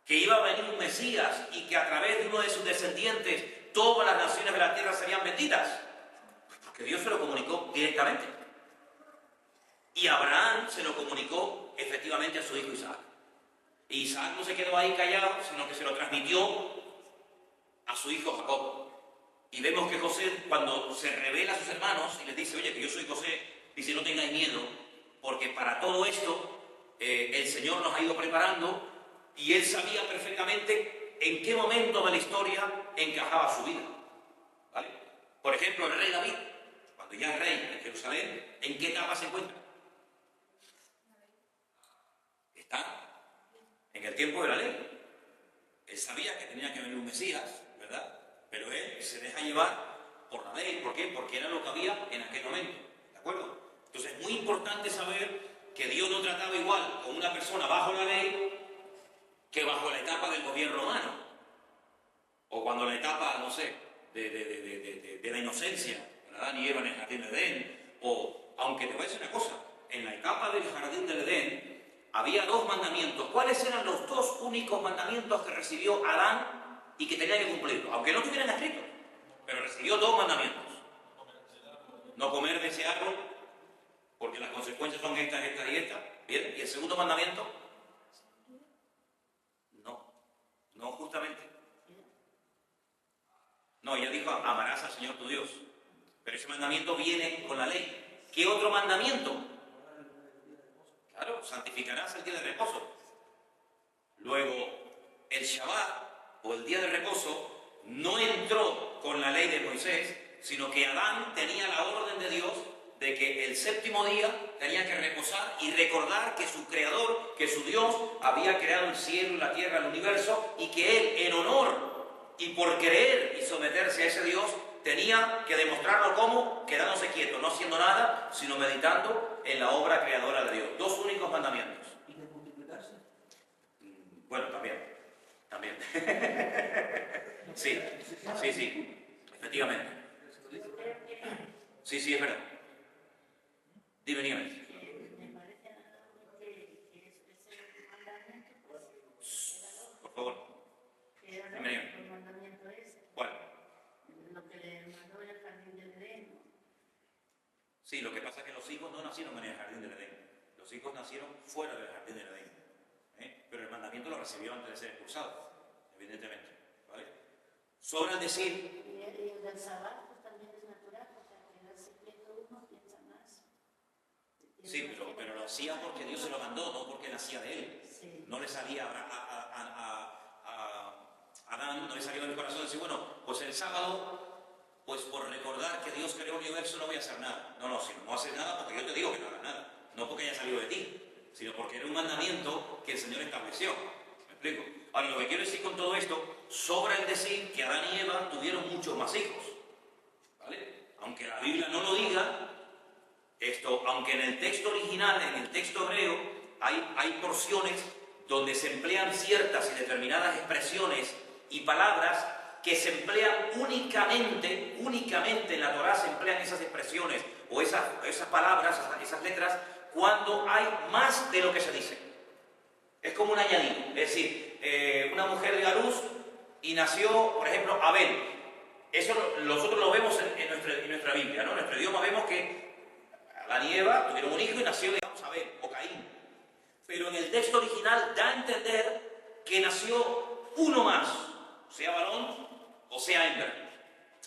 que iba a venir un Mesías y que a través de uno de sus descendientes todas las naciones de la tierra serían benditas? Pues porque Dios se lo comunicó directamente. Y Abraham se lo comunicó efectivamente a su hijo Isaac. Y Isaac no se quedó ahí callado, sino que se lo transmitió a su hijo Jacob. Y vemos que José, cuando se revela a sus hermanos y les dice, oye, que yo soy José, dice, no tengáis miedo, porque para todo esto el Señor nos ha ido preparando, y él sabía perfectamente en qué momento de la historia encajaba su vida. ¿Vale? Por ejemplo, el rey David, cuando ya es rey en Jerusalén, ¿en qué etapa se encuentra? Está en el tiempo de la ley. Él sabía que tenía que venir un Mesías, ¿verdad? Pero él se deja llevar por la ley. ¿Por qué? Porque era lo que había en aquel momento. ¿De acuerdo? Entonces es muy importante saber que Dios no trataba igual con una persona bajo la ley que bajo la etapa del gobierno romano. O cuando la etapa, no sé, de la inocencia, Adán y Eva en el jardín del Edén. O, aunque te voy a decir una cosa, en la etapa del jardín del Edén había 2 mandamientos. ¿Cuáles eran los 2 únicos mandamientos que recibió Adán y que tenía que cumplirlos? Aunque no estuvieran escritos, pero recibió 2 mandamientos. No comer de ese árbol, porque las consecuencias son estas y estas. ¿Bien? ¿Y el segundo mandamiento? No justamente. No, ella dijo, amarás al Señor tu Dios. Pero ese mandamiento viene con la ley. ¿Qué otro mandamiento? Claro, santificarás el día de reposo. Luego, el Shabbat, o el día de reposo, no entró con la ley de Moisés, sino que Adán tenía la orden de Dios de que el séptimo día tenía que reposar y recordar que su creador, que su Dios, había creado el cielo, la tierra, el universo, y que él, en honor y por creer y someterse a ese Dios, tenía que demostrarlo como quedándose quieto, no haciendo nada, sino meditando en la obra creadora de Dios. Dos únicos mandamientos. ¿Y de multiplicarse? Bueno, también. Sí, efectivamente. Sí, es verdad. Dime. Me parece que ese mandamiento, pues, Por favor. era Dime. el mandamiento ese, ¿Cuál? lo que le mandó en el jardín del Edén, ¿no? Sí, lo que pasa es que los hijos no nacieron en el jardín del Edén. Los hijos nacieron fuera del jardín del Edén. Pero el mandamiento lo recibió antes de ser expulsado, evidentemente. ¿Vale? Sobra el decir. Y el del sábado pues, también es natural, o sea, quedarse quieto uno piensa más. Sí, pero lo hacía porque Dios se lo mandó, no porque nacía de él. Sí. No le salía a Adán, no le salió del corazón decir, bueno, pues el sábado, pues por recordar que Dios creó el universo no voy a hacer nada. No, sino no haces nada porque yo te digo que no hagas nada. No porque haya salido de ti, sino porque era un mandamiento que el Señor estableció. ¿Me explico? Ahora, lo que quiero decir con todo esto, sobra el decir que Adán y Eva tuvieron muchos más hijos. ¿Vale? Aunque la Biblia no lo diga, aunque en el texto original, en el texto hebreo, hay porciones donde se emplean ciertas y determinadas expresiones y palabras que se emplean únicamente en la Torá se emplean esas expresiones o esas palabras, esas letras, cuando hay más de lo que se dice. Es como un añadido. Es decir, una mujer dio a luz y nació, por ejemplo, Abel. Eso nosotros lo vemos en nuestra Biblia, ¿no? En nuestro idioma vemos que Adán y Eva tuvieron un hijo y nació, digamos, Abel o Caín. Pero en el texto original da a entender que nació uno más, sea varón o sea hembra.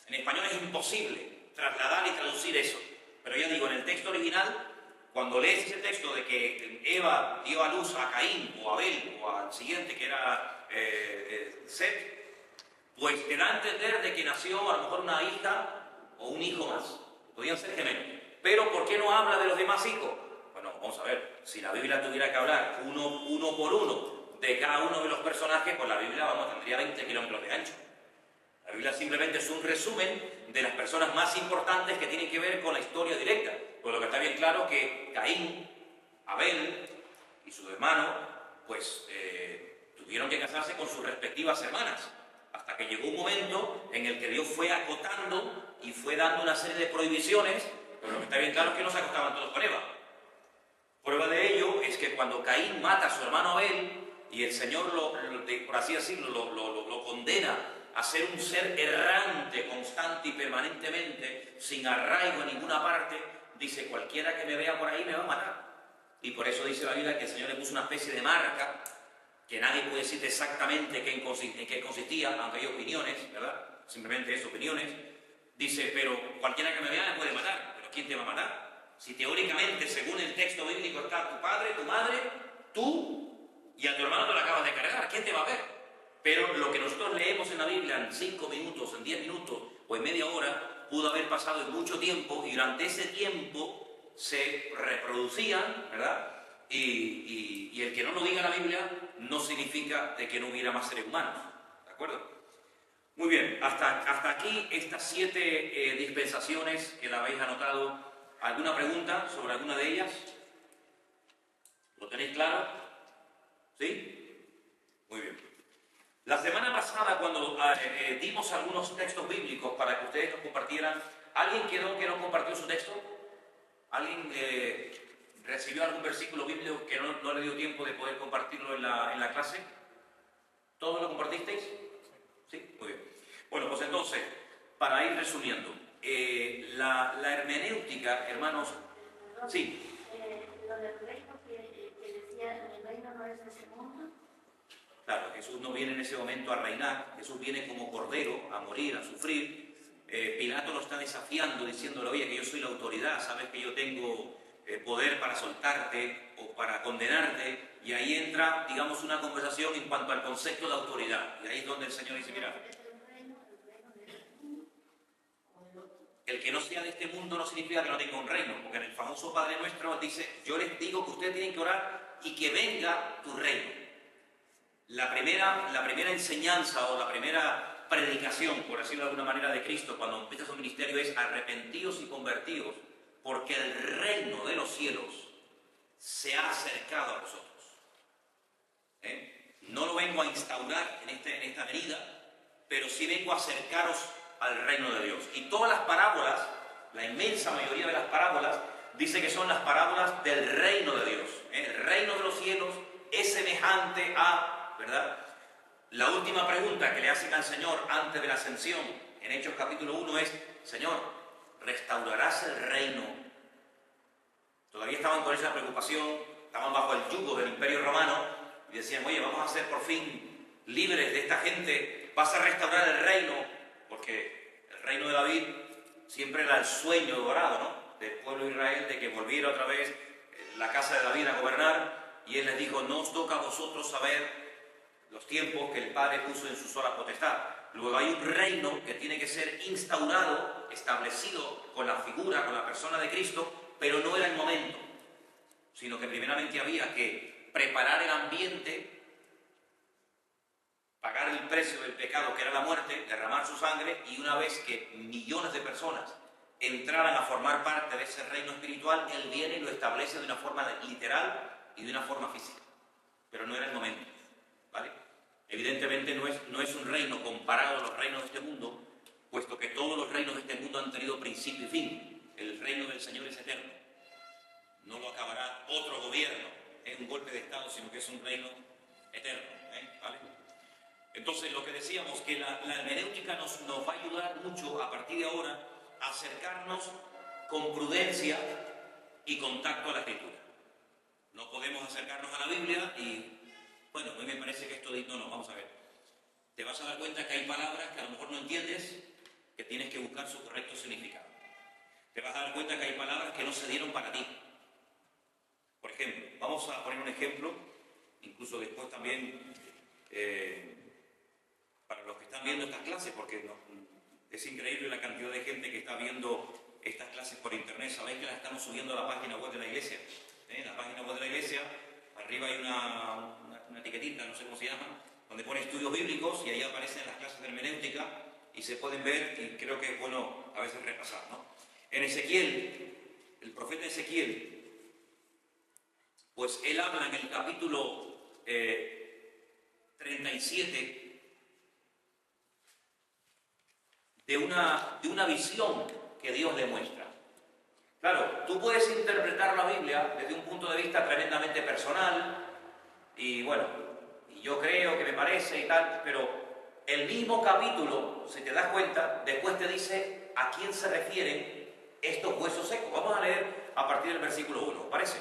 En español es imposible trasladar y traducir eso. Pero ya digo, en el texto original, cuando lees ese texto de que Eva dio a luz a Caín o a Abel o al siguiente que era Set, pues te da a entender de que nació a lo mejor una hija o un hijo más. Podían ser gemelos. Pero ¿por qué no habla de los demás hijos? Bueno, vamos a ver, si la Biblia tuviera que hablar uno por uno de cada uno de los personajes, pues la Biblia, tendría 20 kilómetros de ancho. La Biblia simplemente es un resumen de las personas más importantes que tienen que ver con la historia directa. Pues lo que está bien claro que Caín, Abel y su hermano, pues tuvieron que casarse con sus respectivas hermanas, hasta que llegó un momento en el que Dios fue acotando y fue dando una serie de prohibiciones, pero lo que está bien claro es que no se acostaban todos con Eva. Prueba de ello es que cuando Caín mata a su hermano Abel y el Señor, por así decirlo, lo condena a ser un ser errante, constante y permanentemente, sin arraigo en ninguna parte, dice, cualquiera que me vea por ahí me va a matar. Y por eso dice la Biblia que el Señor le puso una especie de marca, que nadie puede decirte exactamente en qué consistía, aunque hay opiniones, ¿verdad? Simplemente es opiniones. Dice, pero cualquiera que me vea me puede matar. ¿Pero quién te va a matar? Si teóricamente, según el texto bíblico, está tu padre, tu madre, tú, y a tu hermano te lo acabas de cargar, ¿quién te va a ver? Pero lo que nosotros leemos en la Biblia en 5 minutos, en 10 minutos o en media hora, pudo haber pasado en mucho tiempo y durante ese tiempo se reproducían, ¿verdad? Y el que no lo diga la Biblia no significa de que no hubiera más seres humanos, ¿de acuerdo? Muy bien, hasta aquí estas 7 dispensaciones que la habéis anotado. ¿Alguna pregunta sobre alguna de ellas? ¿Lo tenéis claro? ¿Sí? Muy bien. La semana pasada, cuando dimos algunos textos bíblicos para que ustedes nos compartieran, ¿alguien quedó que no compartió su texto? ¿Alguien recibió algún versículo bíblico que no le dio tiempo de poder compartirlo en la clase? ¿Todos lo compartisteis? Sí, muy bien. Bueno, pues entonces, para ir resumiendo, la hermenéutica, hermanos, sí. Lo del reino que decía, el reino no es de ese mundo. Claro, Jesús no viene en ese momento a reinar, Jesús viene como cordero a morir, a sufrir. Pilato lo está desafiando, diciéndole, oye, que yo soy la autoridad, sabes que yo tengo poder para soltarte o para condenarte, y ahí entra, digamos, una conversación en cuanto al concepto de autoridad, y ahí es donde el Señor dice, mira, el que no sea de este mundo no significa que no tenga un reino, porque en el famoso Padre Nuestro dice, yo les digo que ustedes tienen que orar y que venga tu reino. La primera enseñanza o la primera predicación, por decirlo de alguna manera, de Cristo cuando empieza su ministerio es arrepentíos y convertíos, porque el reino de los cielos se ha acercado a vosotros. No lo vengo a instaurar en esta venida, pero sí vengo a acercaros al reino de Dios. Y todas las parábolas, la inmensa mayoría de las parábolas, dice que son las parábolas del reino de Dios. El reino de los cielos es semejante a, ¿verdad? La última pregunta que le hacen al Señor antes de la ascensión, en Hechos capítulo 1, es, Señor, ¿restaurarás el reino? Todavía estaban con esa preocupación, estaban bajo el yugo del Imperio Romano, y decían, oye, vamos a ser por fin libres de esta gente, vas a restaurar el reino, porque el reino de David siempre era el sueño dorado, ¿no?, del pueblo de Israel, de que volviera otra vez la casa de David a gobernar, y él les dijo, no os toca a vosotros saber los tiempos que el Padre puso en su sola potestad. Luego hay un reino que tiene que ser instaurado, establecido con la figura, con la persona de Cristo, pero no era el momento, sino que primeramente había que preparar el ambiente, pagar el precio del pecado que era la muerte, derramar su sangre, y una vez que millones de personas entraran a formar parte de ese reino espiritual, Él viene y lo establece de una forma literal y de una forma física. Pero no era el momento, ¿vale? Evidentemente no es un reino comparado a los reinos de este mundo, puesto que todos los reinos de este mundo han tenido principio y fin. El reino del Señor es eterno. No lo acabará otro gobierno, es un golpe de Estado, sino que es un reino eterno, ¿vale? Entonces, lo que decíamos, que la hermenéutica nos va a ayudar mucho a partir de ahora a acercarnos con prudencia y contacto a la Escritura. No podemos acercarnos a la Biblia y, bueno, a mí me parece que esto de... No, vamos a ver. Te vas a dar cuenta que hay palabras que a lo mejor no entiendes, que tienes que buscar su correcto significado. Te vas a dar cuenta que hay palabras que no se dieron para ti. Por ejemplo, vamos a poner un ejemplo, incluso después también para los que están viendo estas clases, porque es increíble la cantidad de gente que está viendo estas clases por internet. Sabéis que las estamos subiendo a la página web de la iglesia. En la página web de la iglesia, arriba hay una etiquetita, no sé cómo se llama, donde pone estudios bíblicos y ahí aparecen las clases de hermenéutica y se pueden ver, y creo que es bueno a veces repasar, ¿no? En Ezequiel, el profeta Ezequiel, pues él habla en el capítulo 37 de una visión que Dios le muestra. Claro, tú puedes interpretar la Biblia desde un punto de vista tremendamente personal y bueno, y yo creo que me parece y tal, pero el mismo capítulo, si te das cuenta, después te dice a quién se refieren estos huesos secos. Vamos a leer a partir del versículo 1, ¿parece?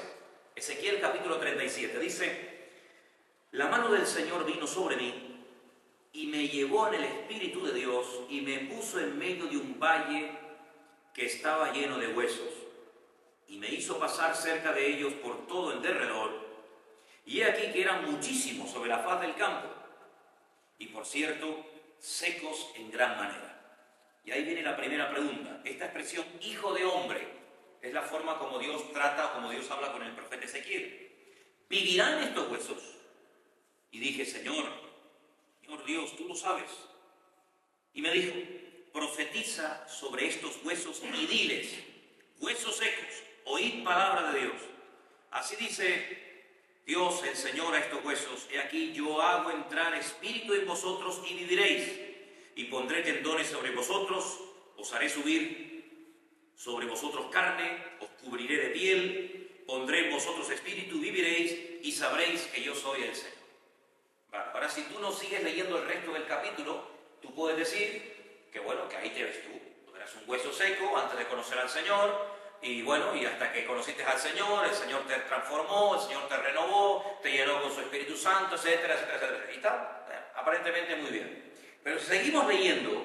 Ezequiel capítulo 37 dice, la mano del Señor vino sobre mí y me llevó en el Espíritu de Dios y me puso en medio de un valle que estaba lleno de huesos y me hizo pasar cerca de ellos por todo el derredor y he aquí que eran muchísimos sobre la faz del campo y por cierto secos en gran manera. Y ahí viene la primera pregunta. Esta expresión hijo de hombre es la forma como Dios trata, como Dios habla con el profeta Ezequiel. ¿Vivirán estos huesos? Y dije, Señor Dios, tú lo sabes. Y me dijo, profetiza sobre estos huesos y diles, huesos secos, oíd palabra de Dios. Así dice Dios, el Señor, a estos huesos, he aquí yo hago entrar espíritu en vosotros y viviréis, y pondré tendones sobre vosotros, os haré subir sobre vosotros carne, os cubriré de piel, pondré en vosotros espíritu, viviréis y sabréis que yo soy el Señor. Vale, ahora si tú no sigues leyendo el resto del capítulo, tú puedes decir que bueno, que ahí te ves tú eras un hueso seco antes de conocer al Señor, y bueno, y hasta que conociste al Señor, el Señor te transformó, el Señor te renovó, te llenó con su Espíritu Santo, etcétera, etcétera, etcétera. Y está aparentemente muy bien. Pero si seguimos leyendo,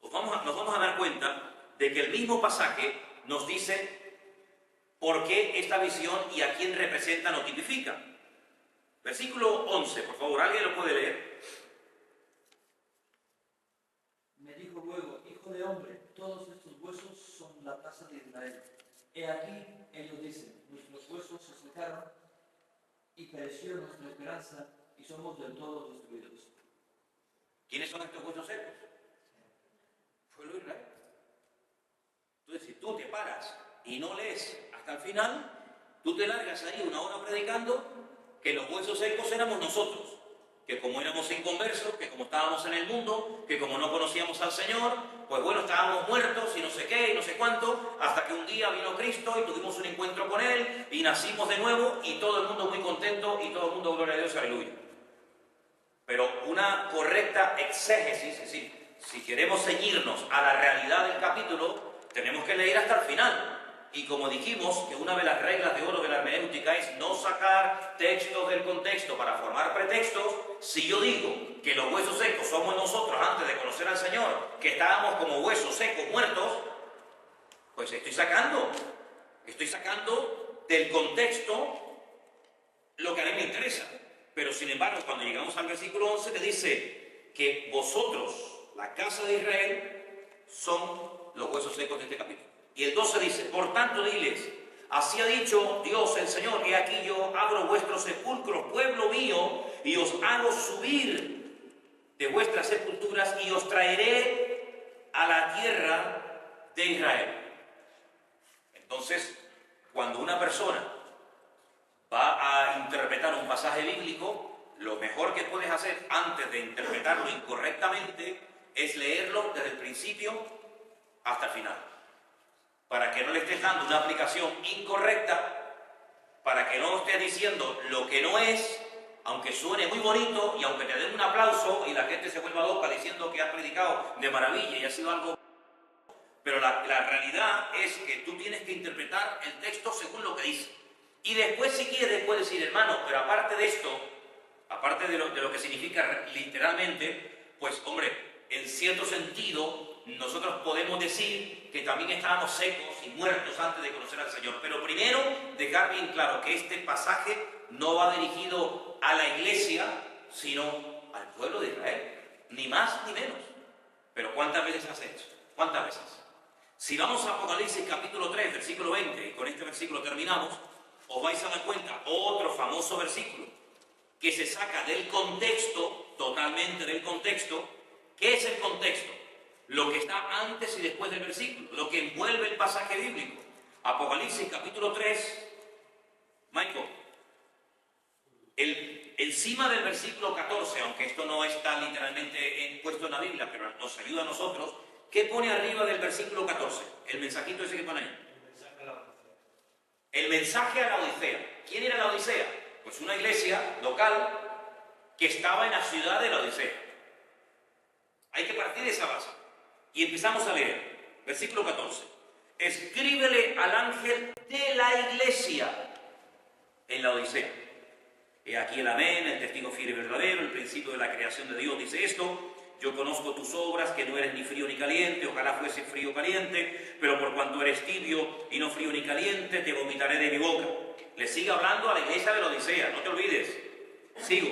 nos vamos a dar cuenta de que el mismo pasaje nos dice por qué esta visión y a quién representan o tipifican. Versículo 11, por favor, ¿alguien lo puede leer? hombre, todos estos huesos son la casa de Israel. He aquí, ellos dicen, nuestros huesos se secaron y pereció nuestra esperanza y somos del todo destruidos. ¿Quiénes son estos huesos secos? Pueblo de Israel. Entonces, si tú te paras y no lees hasta el final, tú te largas ahí una hora predicando que los huesos secos éramos nosotros, que como éramos inconversos, que como estábamos en el mundo, que como no conocíamos al Señor, pues bueno, estábamos muertos y no sé qué y no sé cuánto, hasta que un día vino Cristo y tuvimos un encuentro con Él y nacimos de nuevo y todo el mundo muy contento y todo el mundo gloria a Dios, aleluya. Pero una correcta exégesis, es decir, si queremos ceñirnos a la realidad del capítulo, tenemos que leer hasta el final. Y como dijimos, que una de las reglas de oro de la hermenéutica es no sacar textos del contexto para formar pretextos. Si yo digo que los huesos secos somos nosotros antes de conocer al Señor, que estábamos como huesos secos muertos, pues estoy sacando del contexto lo que a mí me interesa. Pero sin embargo, cuando llegamos al versículo 11, te dice que vosotros, la casa de Israel, son los huesos secos de este capítulo. Y el 12 dice, por tanto diles, así ha dicho Dios el Señor, he aquí yo abro vuestros sepulcros, pueblo mío, y os hago subir de vuestras sepulturas y os traeré a la tierra de Israel. Entonces, cuando una persona va a interpretar un pasaje bíblico, lo mejor que puedes hacer antes de interpretarlo incorrectamente es leerlo desde el principio hasta el final, para que no le estés dando una aplicación incorrecta, para que no estés diciendo lo que no es, aunque suene muy bonito y aunque te den un aplauso y la gente se vuelva loca diciendo que has predicado de maravilla y ha sido algo. Pero la realidad es que tú tienes que interpretar el texto según lo que dice. Y después, si quieres, puedes decir, hermano, pero aparte de esto, aparte de lo que significa literalmente, pues hombre, en cierto sentido, nosotros podemos decir que también estábamos secos y muertos antes de conocer al Señor. Pero primero, dejar bien claro que este pasaje no va dirigido a la iglesia, sino al pueblo de Israel. Ni más ni menos. Pero ¿cuántas veces has hecho? ¿Cuántas veces? Si vamos a Apocalipsis capítulo 3, versículo 20, y con este versículo terminamos, os vais a dar cuenta, otro famoso versículo, que se saca del contexto, totalmente del contexto. ¿Qué es el contexto? Lo que está antes y después del versículo, lo que envuelve el pasaje bíblico. Apocalipsis capítulo 3, Michael, encima del versículo 14, aunque esto no está literalmente puesto en la Biblia, pero nos ayuda a nosotros, ¿qué pone arriba del versículo 14? El mensajito ese que pone ahí. El mensaje a la Odisea. ¿Quién era la Odisea? Pues una iglesia local que estaba en la ciudad de la Odisea. Hay que partir de esa base. Y empezamos a leer. Versículo 14. Escríbele al ángel de la iglesia en la Odisea. He aquí el amén, el testigo fiel y verdadero, el principio de la creación de Dios dice esto. Yo conozco tus obras, que no eres ni frío ni caliente, ojalá fuese frío o caliente, pero por cuanto eres tibio y no frío ni caliente, te vomitaré de mi boca. Le sigue hablando a la iglesia de la Odisea, no te olvides. Sigo.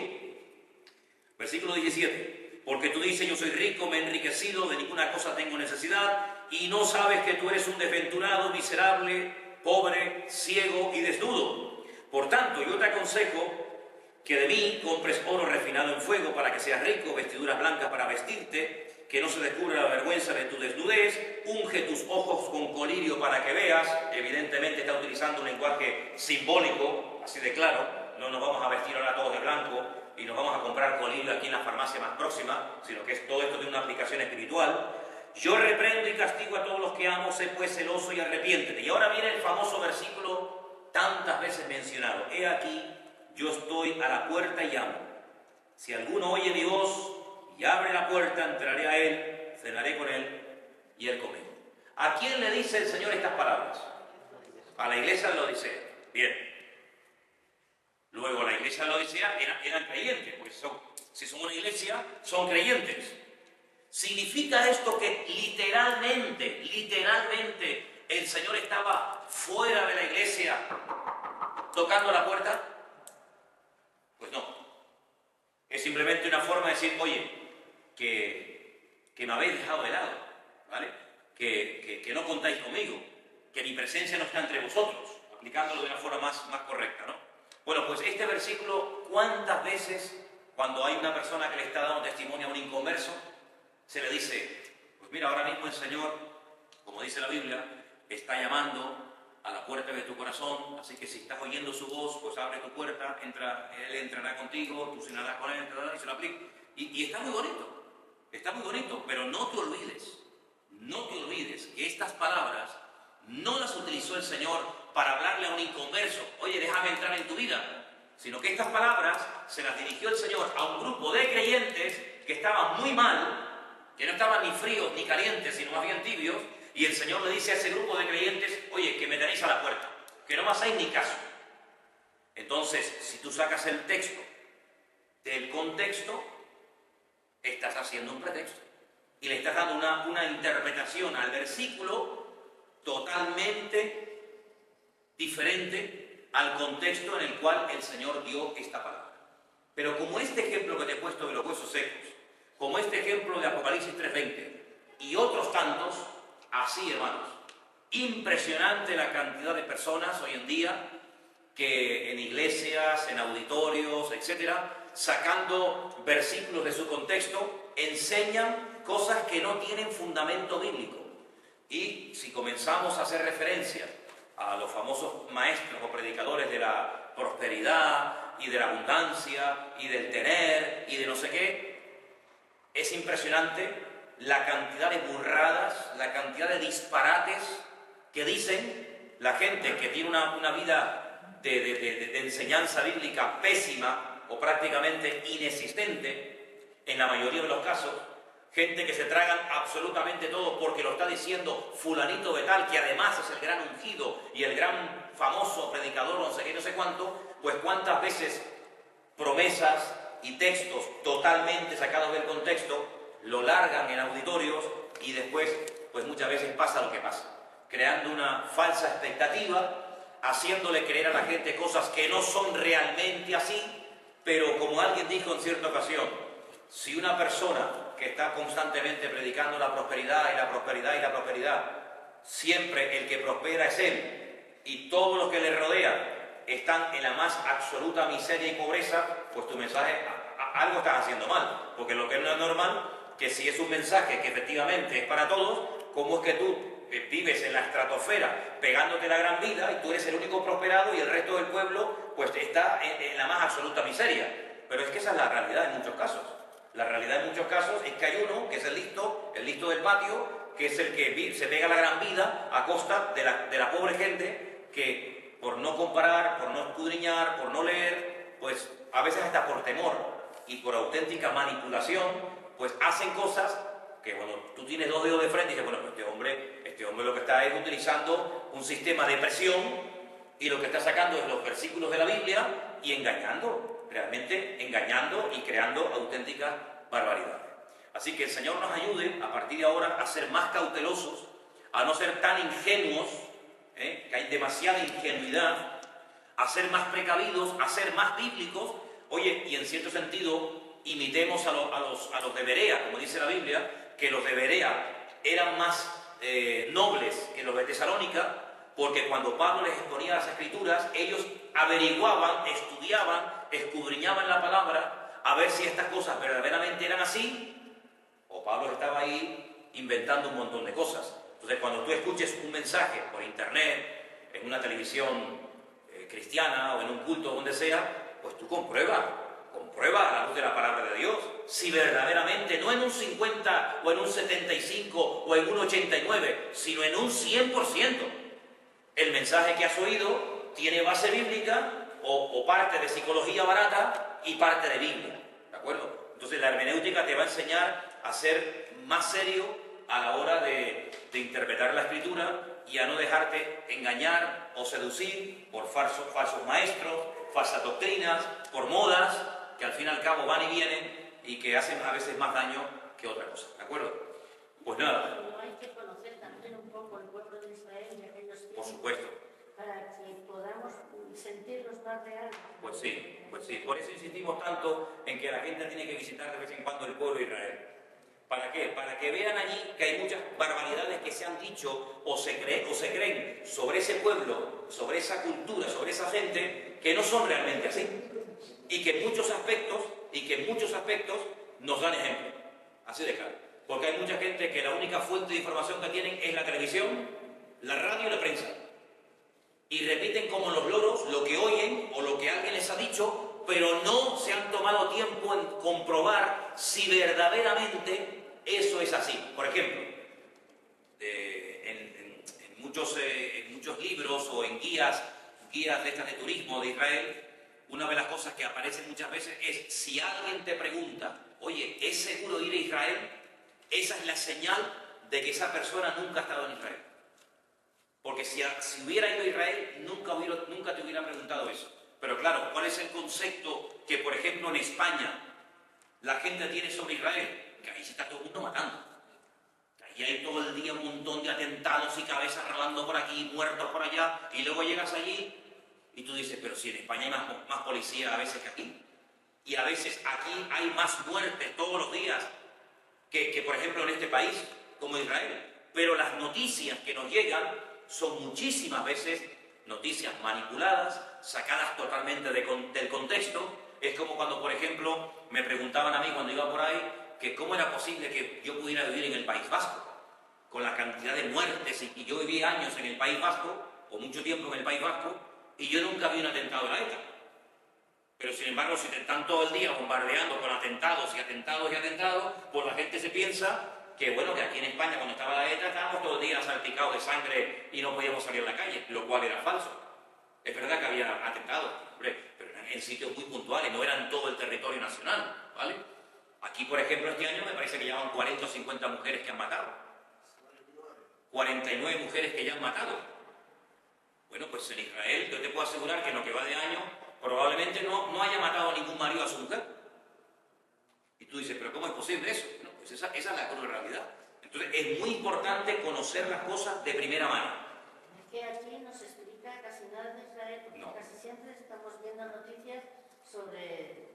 Versículo 17. Porque tú dices, yo soy rico, me he enriquecido, de ninguna cosa tengo necesidad, y no sabes que tú eres un desventurado, miserable, pobre, ciego y desnudo. Por tanto, yo te aconsejo que de mí compres oro refinado en fuego para que seas rico, vestiduras blancas para vestirte, que no se descubra la vergüenza de tu desnudez, unge tus ojos con colirio para que veas. Evidentemente está utilizando un lenguaje simbólico, así de claro. No nos vamos a vestir ahora todos de blanco y nos vamos a comprar colirio aquí en la farmacia más próxima, sino que todo esto tiene una aplicación espiritual. Yo reprendo y castigo a todos los que amo, sé pues celoso y arrepiéntete. Y ahora viene el famoso versículo tantas veces mencionado. He aquí, yo estoy a la puerta y llamo. Si alguno oye mi voz y abre la puerta, entraré a él, cenaré con él y él conmigo. ¿A quién le dice el Señor estas palabras? A la iglesia de la Odisea. Bien. Luego la iglesia de la Odisea eran creyentes, pues si son una iglesia, son creyentes. ¿Significa esto que literalmente, el Señor estaba fuera de la iglesia tocando la puerta? Pues no. Es simplemente una forma de decir, oye, que me habéis dejado de lado, ¿vale? que no contáis conmigo, que mi presencia no está entre vosotros, aplicándolo de una forma más correcta, ¿no? Bueno, pues este versículo, ¿cuántas veces cuando hay una persona que le está dando testimonio a un inconverso, se le dice, pues mira, ahora mismo el Señor, como dice la Biblia, está llamando a la puerta de tu corazón, así que si estás oyendo su voz, pues abre tu puerta, Él entrará contigo, tú cenarás con Él, y se lo aplica. Y está muy bonito, pero no te olvides que estas palabras no las utilizó el Señor para hablarle a un inconverso, oye, déjame entrar en tu vida, sino que estas palabras se las dirigió el Señor a un grupo de creyentes que estaban muy mal, que no estaban ni fríos ni calientes, sino más bien tibios, y el Señor le dice a ese grupo de creyentes, oye, que me tenéis a la puerta, que no me hacéis ni caso. Entonces, si tú sacas el texto del contexto, estás haciendo un pretexto y le estás dando una interpretación al versículo totalmente diferente al contexto en el cual el Señor dio esta palabra. Pero como este ejemplo que te he puesto de los huesos secos, como este ejemplo de Apocalipsis 3:20 y otros tantos, así, hermanos, impresionante la cantidad de personas hoy en día que en iglesias, en auditorios, etcétera, sacando versículos de su contexto, enseñan cosas que no tienen fundamento bíblico. Y si comenzamos a hacer referencia a los famosos maestros o predicadores de la prosperidad y de la abundancia y del tener y de no sé qué, es impresionante la cantidad de burradas, la cantidad de disparates que dicen la gente que tiene una vida de enseñanza bíblica pésima o prácticamente inexistente, en la mayoría de los casos, gente que se tragan absolutamente todo porque lo está diciendo fulanito de tal, que además es el gran ungido y el gran famoso predicador, no sé qué, no sé cuánto, pues cuántas veces promesas y textos totalmente sacados del contexto lo largan en auditorios y después, pues muchas veces pasa lo que pasa, creando una falsa expectativa, haciéndole creer a la gente cosas que no son realmente así, pero como alguien dijo en cierta ocasión, si una persona que está constantemente predicando la prosperidad y la prosperidad y la prosperidad, siempre el que prospera es él, y todos los que le rodean están en la más absoluta miseria y pobreza, pues tu mensaje, algo estás haciendo mal, porque lo que no es normal, que si es un mensaje que efectivamente es para todos, ¿cómo es que tú vives en la estratosfera pegándote la gran vida y tú eres el único prosperado y el resto del pueblo pues está en la más absoluta miseria? Pero es que esa es la realidad en muchos casos. La realidad en muchos casos es que hay uno que es el listo del patio, que es el que se pega la gran vida a costa de la pobre gente que por no comparar, por no escudriñar, por no leer, pues a veces hasta por temor y por auténtica manipulación, pues hacen cosas que, bueno, tú tienes dos dedos de frente y dices, bueno, pues este hombre lo que está es utilizando un sistema de presión y lo que está sacando es los versículos de la Biblia y engañando, realmente engañando y creando auténticas barbaridades. Así que el Señor nos ayude a partir de ahora a ser más cautelosos, a no ser tan ingenuos, que hay demasiada ingenuidad, a ser más precavidos, a ser más bíblicos. Oye, y en cierto sentido imitemos a los de Berea, como dice la Biblia, que los de Berea eran más nobles que los de Tesalónica, porque cuando Pablo les exponía las Escrituras, ellos averiguaban, estudiaban, escudriñaban la palabra, a ver si estas cosas verdaderamente eran así, o Pablo estaba ahí inventando un montón de cosas. Entonces, cuando tú escuches un mensaje por internet, en una televisión cristiana o en un culto, donde sea, pues tú comprueba a la luz de la palabra de Dios, si verdaderamente, no en un 50 o en un 75 o en un 89, sino en un 100%, el mensaje que has oído tiene base bíblica o parte de psicología barata y parte de Biblia, ¿de acuerdo? Entonces la hermenéutica te va a enseñar a ser más serio a la hora de interpretar la Escritura y a no dejarte engañar o seducir por falsos maestros, falsas doctrinas, por modas, que al fin y al cabo van y vienen y que hacen a veces más daño que otra cosa, ¿de acuerdo? Pues nada. Pero hay que conocer también un poco el pueblo de Israel de aquellos tiempos. Por supuesto. Para que podamos sentirlos más reales. Pues sí. Por eso insistimos tanto en que la gente tiene que visitar de vez en cuando el pueblo de Israel. ¿Para qué? Para que vean allí que hay muchas barbaridades que se han dicho o se creen sobre ese pueblo, sobre esa cultura, sobre esa gente, que no son realmente así. Y que en muchos aspectos nos dan ejemplo. Así de claro. Porque hay mucha gente que la única fuente de información que tienen es la televisión, la radio y la prensa. Y repiten como los loros lo que oyen o lo que alguien les ha dicho, pero no se han tomado tiempo en comprobar si verdaderamente eso es así. Por ejemplo, en muchos libros o en guías de estas de turismo de Israel, una de las cosas que aparecen muchas veces es, si alguien te pregunta, oye, ¿es seguro ir a Israel? Esa es la señal de que esa persona nunca ha estado en Israel. Porque si hubiera ido a Israel, nunca te hubiera preguntado eso. Pero claro, ¿cuál es el concepto que, por ejemplo, en España la gente tiene sobre Israel? Que ahí se está todo el mundo matando. Que ahí hay todo el día un montón de atentados y cabezas rolando por aquí, muertos por allá, y luego llegas allí y tú dices, pero si en España hay más policía a veces que aquí. Y a veces aquí hay más muertes todos los días que por ejemplo, en este país, como Israel. Pero las noticias que nos llegan son muchísimas veces noticias manipuladas, sacadas totalmente del contexto. Es como cuando, por ejemplo, me preguntaban a mí cuando iba por ahí que cómo era posible que yo pudiera vivir en el País Vasco, con la cantidad de muertes, y yo viví años en el País Vasco, o mucho tiempo en el País Vasco, y yo nunca vi un atentado de la ETA. Pero sin embargo, si te están todo el día bombardeando con atentados y atentados y atentados, pues la gente se piensa que, bueno, que aquí en España, cuando estaba la ETA, estábamos todo el día salpicados de sangre y no podíamos salir a la calle, lo cual era falso. Es verdad que había atentados, hombre, pero eran en sitios muy puntuales, no eran todo el territorio nacional, ¿vale? Aquí, por ejemplo, este año me parece que llevan 40 o 50 mujeres que han matado. 49 mujeres que ya han matado. Bueno, pues en Israel yo te puedo asegurar que en lo que va de año probablemente no haya matado a ningún marido a su mujer. Y tú dices, ¿pero cómo es posible eso? No, pues esa es la cruel realidad. Entonces es muy importante conocer las cosas de primera mano. Es que aquí no se explica casi nada de Israel, porque No. casi siempre estamos viendo noticias sobre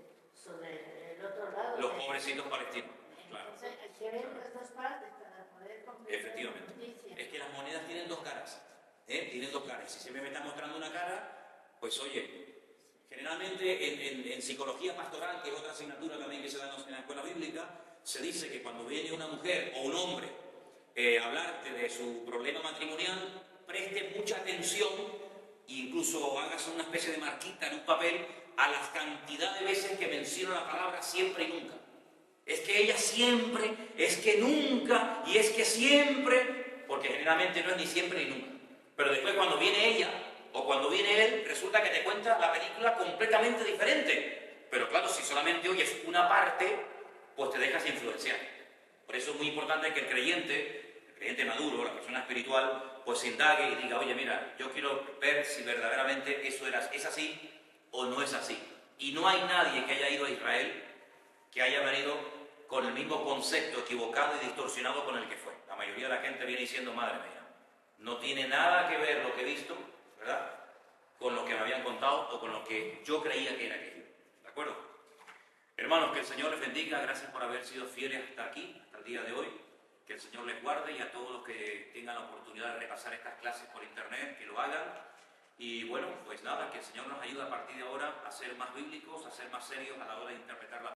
el otro lado. Los pobrecitos palestinos, claro. Entonces hay que ver las dos partes para poder comprender Efectivamente. la noticia. Es que las monedas tienen dos caras. Tienen dos caras. Si siempre me está mostrando una cara, pues oye, generalmente en psicología pastoral, que es otra asignatura también que se da en la escuela bíblica, se dice que cuando viene una mujer o un hombre a hablarte de su problema matrimonial, preste mucha atención e incluso hagas una especie de marquita en un papel a la cantidad de veces que menciona la palabra siempre y nunca. Es que ella siempre, es que nunca, y es que siempre, porque generalmente no es ni siempre ni nunca. Pero después cuando viene ella o cuando viene él, resulta que te cuenta la película completamente diferente. Pero claro, si solamente oyes una parte, pues te dejas influenciar. Por eso es muy importante que el creyente maduro, la persona espiritual, pues indague y diga, oye, mira, yo quiero ver si verdaderamente eso es así o no es así. Y no hay nadie que haya ido a Israel que haya venido con el mismo concepto equivocado y distorsionado con el que fue. La mayoría de la gente viene diciendo, madre mía, no tiene nada que ver lo que he visto, ¿verdad?, con lo que me habían contado o con lo que yo creía que era aquello. ¿De acuerdo? Hermanos, que el Señor les bendiga. Gracias por haber sido fieles hasta aquí, hasta el día de hoy. Que el Señor les guarde, y a todos los que tengan la oportunidad de repasar estas clases por internet, que lo hagan. Y bueno, pues nada, que el Señor nos ayude a partir de ahora a ser más bíblicos, a ser más serios a la hora de interpretar la